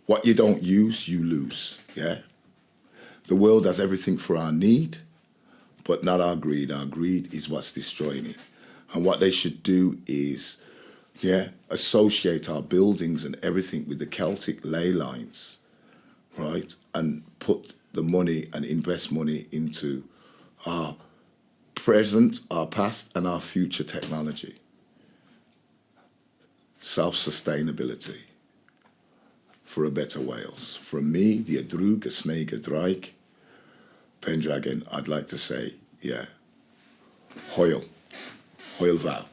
What you don't use, you lose. Yeah? The world has everything for our need, but not our greed. Our greed is what's destroying it. And what they should do is, associate our buildings and everything with the Celtic ley lines, right? And put the money and invest money into our present, our past, and our future technology. Self-sustainability for a better Wales. From me, the Adrug, a Snake, a Drake, Pendragon, I'd like to say, Hoyle vow.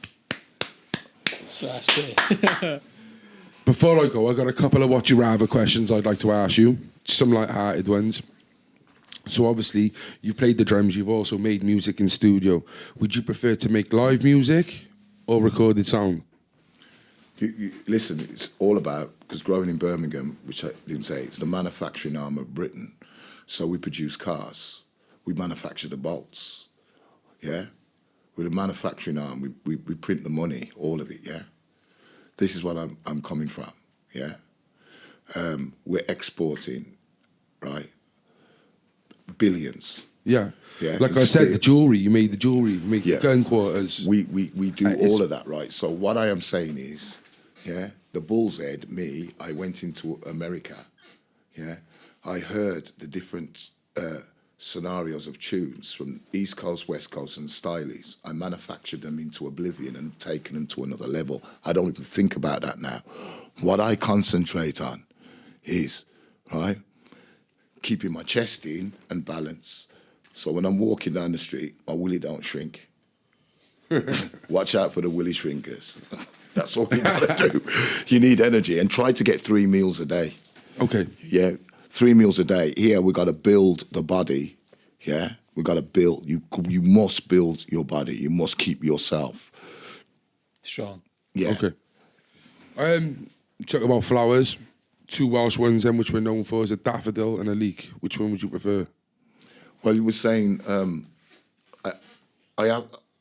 Before I go, I got a couple of what you rather questions I'd like to ask you. Some light-hearted ones. So obviously, you've played the drums. You've also made music in studio. Would you prefer to make live music or recorded sound? You listen, it's all about, because growing in Birmingham, which I didn't say, it's the manufacturing arm of Britain. So we produce cars. We manufacture the bolts. Yeah? With a manufacturing arm, we print the money, all of it, yeah? This is what I'm coming from, yeah? We're exporting, right? Billions. Yeah. Yeah, Like I said, the jewellery, you made the jewellery, you make the gun quarters. We do all of that, right? So what I am saying is, the bull's head, me, I went into America, I heard the different scenarios of tunes from East Coast, West Coast, and stylies. I manufactured them into oblivion and taken them to another level. I don't even think about that now. What I concentrate on is, right, keeping my chest in and balance. So when I'm walking down the street, my willy don't shrink. Watch out for the willy shrinkers. That's all you gotta do. You need energy, and try to get 3 meals a day. Okay. Yeah, 3 meals a day. Here we got to build the body. Yeah, we got to build. You must build your body. You must keep yourself Strong. Yeah. Okay. Talk about flowers. 2 Welsh ones, then, which we're known for, is a daffodil and a leek. Which one would you prefer? Well, you were saying I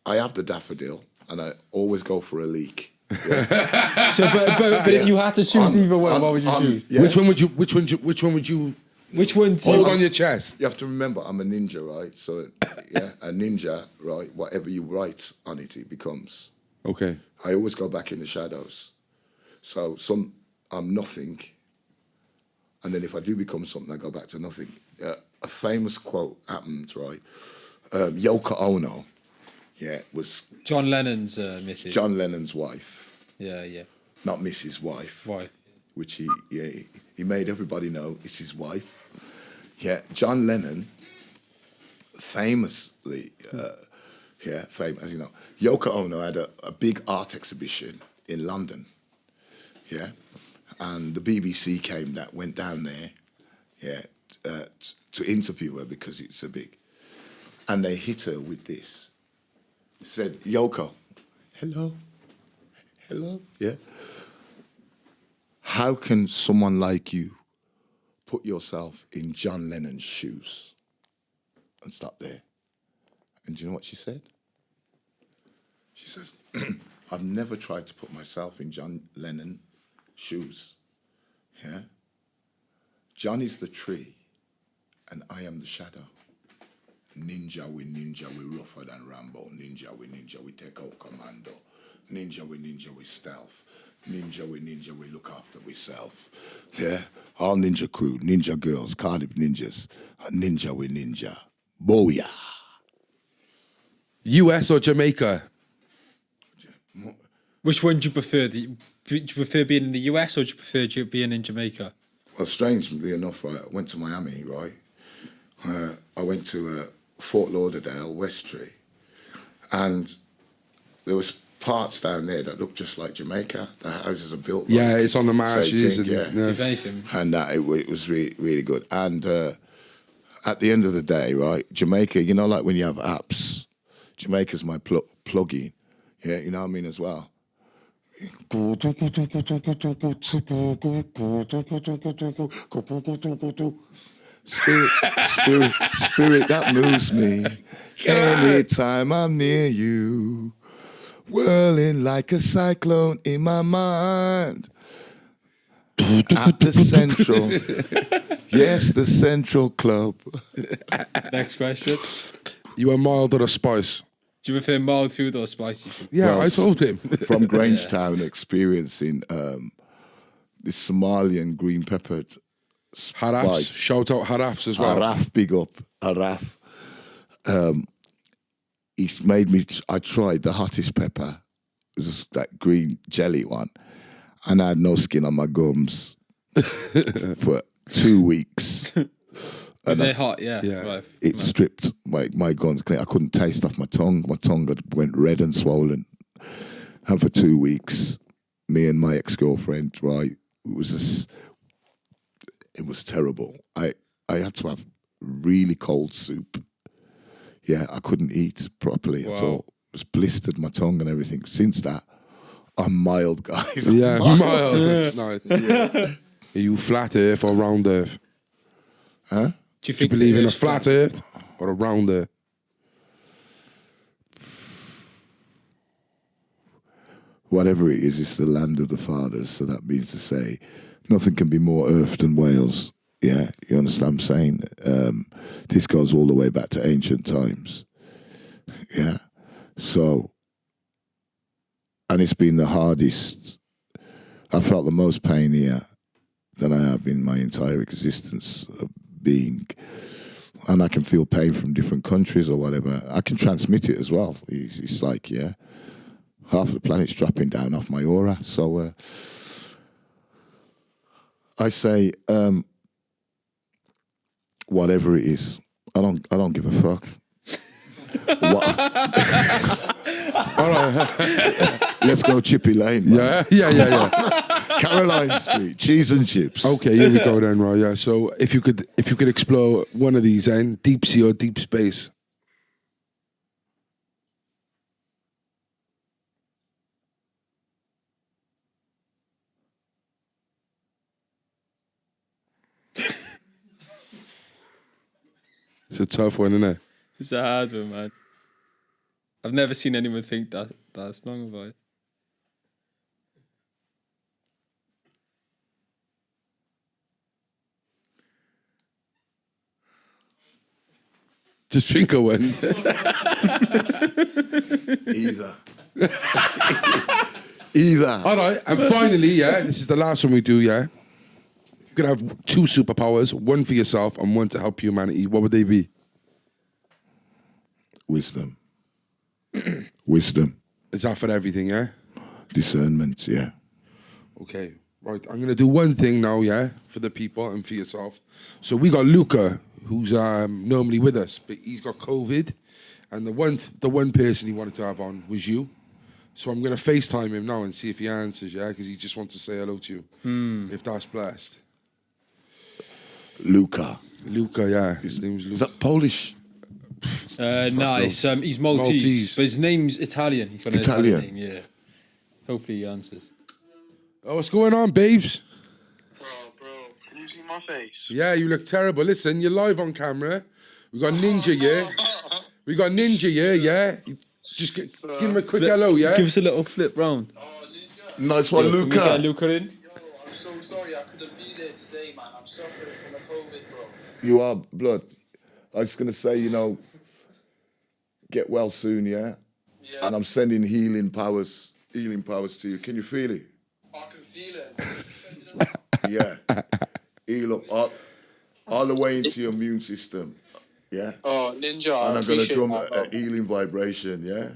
have the daffodil, and I always go for a leek. Yeah. So, but if you had to choose either one, what would you choose? Yeah. Which one would you Which one? hold on your chest? You have to remember, I'm a ninja, right? So, yeah, a ninja, right? Whatever you write on it, it becomes. Okay. I always go back in the shadows. So I'm nothing, and then if I do become something, I go back to nothing. A famous quote happened, right? Yoko Ono, was John Lennon's missus. John Lennon's wife, Yeah. not Mrs. Wife. Why? Which he made everybody know it's his wife. Yeah, John Lennon, famously, famous, as you know, Yoko Ono had a big art exhibition in London. Yeah, and the BBC went down there, to interview her because it's a big, and they hit her with this. Said, Yoko, hello, yeah. How can someone like you put yourself in John Lennon's shoes? And stop there. And do you know what she said? She says, I've never tried to put myself in John Lennon's shoes. Yeah? John is the tree, and I am the shadow. Ninja, we rougher than Rambo. Ninja, we take out commando. Ninja, we stealth. Ninja, we look after ourselves. Yeah? All ninja crew, ninja girls, Cardiff ninjas. Ninja, we ninja. Booyah. US or Jamaica? Which one do you prefer? Do you prefer being in the US or do you prefer being in Jamaica? Well, strangely enough, right, I went to Miami, right? I went to Fort Lauderdale, Westry, and there was parts down there that looked just like Jamaica. The houses are built. Yeah, like it's on the marshes. thing, yeah. If anything. And it was really, really good. And at the end of the day, right, Jamaica, you know, like when you have apps, Jamaica's my plug-in. Yeah, you know what I mean, as well. Spirit that moves me anytime I'm near you, whirling like a cyclone in my mind. At the Central, yes, the Central Club. Next question. You are mild or a spice? Do you prefer mild food or spicy food? Yeah, Well, I told him. From Grangetown, experiencing the Somalian green peppered Harafs. spice. Shout out Harafs as well. Araf, big up, Araf. He's made me. I tried the hottest pepper. It was that green jelly one, and I had no skin on my gums for 2 weeks. Is it hot? Yeah. Yeah. Right. It stripped my gums clean. I couldn't taste off my tongue. My tongue went red and swollen. And for 2 weeks, me and my ex-girlfriend, right, it was terrible. I had to have really cold soup. Yeah, I couldn't eat properly at all. It was blistered my tongue and everything. Since that, I'm mild, guys. Yeah, mild. Nice. Yeah. Are you flat earth or round earth? Huh? Do Do you believe in a flat earth or a round earth? Whatever it is, it's the land of the fathers. So that means to say, nothing can be more earth than Wales. Yeah, you understand what I'm saying? This goes all the way back to ancient times. Yeah. So, and it's been the hardest. I felt the most pain here than I have in my entire existence of being. And I can feel pain from different countries or whatever. I can transmit it as well. It's like, yeah, half of the planet's dropping down off my aura. So I say, whatever it is, I don't give a fuck. All right. Let's go Chippy Lane, man. Yeah. Caroline Street, cheese and chips. Okay, here we go then, right? Yeah. So if you could explore one of these, then deep sea or deep space. It's a tough one, isn't it? It's a hard one, man. I've never seen anyone think that's long about it. Just think of one. Either. All right, and finally, yeah, this is the last one we do, yeah. You could have 2 superpowers, one for yourself and one to help humanity. What would they be? Wisdom. Wisdom. Is that for everything, yeah? Discernment, yeah. Okay, right. I'm going to do one thing now, yeah, for the people and for yourself. So we got Luca, who's normally with us, but he's got COVID. And the one person he wanted to have on was you. So I'm going to FaceTime him now and see if he answers, yeah, because he just wants to say hello to you, if that's blessed. Luca, yeah. His name's Luca. Is that Polish? No, he's Maltese, but his name's Italian. He's got an Italian name, yeah. Hopefully he answers. Oh, what's going on, babes? Bro, can you see my face? Yeah, you look terrible. Listen, you're live on camera. We got Ninjah here. Yeah. Just give him a quick hello, yeah? Give us a little flip round. Oh, Ninjah. Nice one, Can we get Luca. Luca in? Yo, I'm so sorry I couldn't be there today, man. I'm suffering from the COVID, bro. You are blood. I was going to say, get well soon, yeah? Yeah. And I'm sending healing powers to you. Can you feel it? I can feel it. Yeah. Heal up all the way into your immune system. Yeah. Oh, Ninjah, And I I'm going to appreciate drum that, bro. a healing vibration, yeah?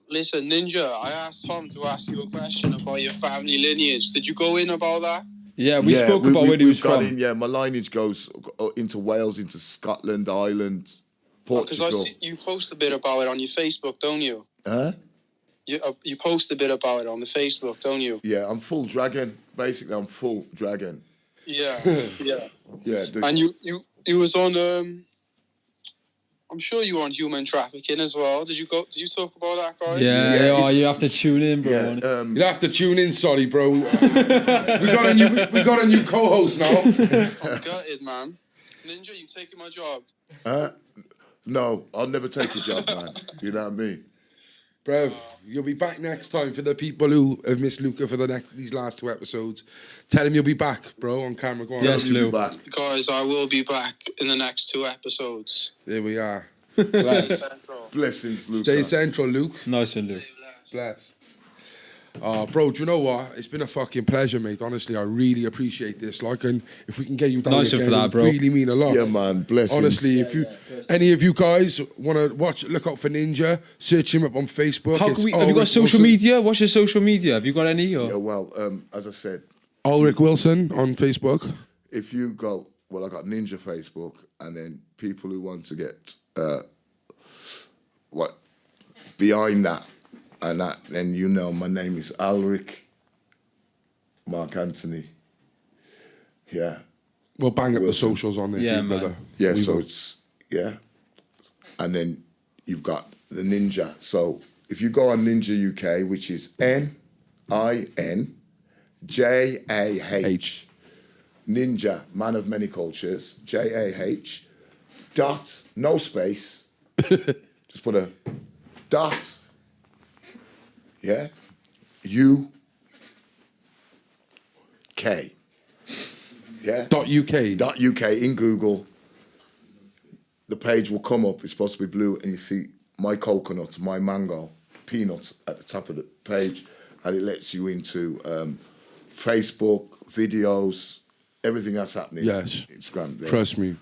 Listen, Ninjah, I asked Tom to ask you a question about your family lineage. Did you go in about that? Yeah, we spoke about where he was got from. in, yeah, my lineage goes into Wales, into Scotland, Ireland, Because Portugal. you post a bit about it on your Facebook, don't you? Huh? You post a bit about it on the Facebook, don't you? Yeah, I'm full dragon. Basically, I'm full dragon. Yeah, yeah. Yeah. And you was on I'm sure you were on human trafficking as well. Did you talk about that, guys? Yeah, you have to tune in, bro. Yeah, You'll have to tune in, sorry, bro. we got a new co-host now. I'm gutted, man. Ninjah, you taking my job? No, I'll never take a job, man. You know what I mean? Bro, you'll be back next time for the people who have missed Luca for these last 2 episodes. Tell him you'll be back, bro, on camera. Go on. Yes, You'll Lou. be back. Guys, I will be back in the next 2 episodes. There we are. Stay central. Blessings, Luke. Stay central, Luke. Nice one, Luke. Bless. Bro, do you know what? It's been a fucking pleasure, mate. Honestly, I really appreciate this. Like, and if we can get you down Nice one again, for that, it bro. would really mean a lot. Yeah, man. Blessings. Honestly, any of you guys want to look out for Ninjah, search him up on Facebook. Have you got social media? What's your social media? Have you got any? Or? Yeah, well, as I said, Ulrich Wilson on Facebook. if you go, well, I got Ninjah Facebook, and then people who want to get behind that, and that, then my name is Ulrich Mark Anthony. Yeah. We'll bang up the Wilson. socials on there, Yeah, too, man. brother. Yeah, We so will. it's, yeah. And then you've got the Ninjah. So if you go on Ninjah UK, which is NINJAH, Ninjah, man of many cultures, JAH, dot, no space, just put a dot, yeah, UK, yeah. .uk. .uk in Google, the page will come up. It's supposed to be blue, and you see my coconut, my mango, peanuts at the top of the page, and it lets you into Facebook, videos, everything that's happening. Yes. Instagram. There. Trust me.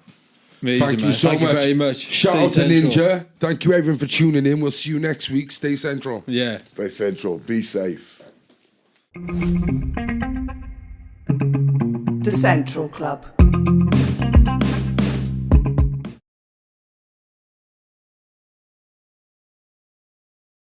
Amazing, Thank man. you so Thank much. you very much. Shout Stay out to central. Ninjah. Thank you, everyone, for tuning in. We'll see you next week. Stay central. Yeah. Stay central. Be safe. The Central Club.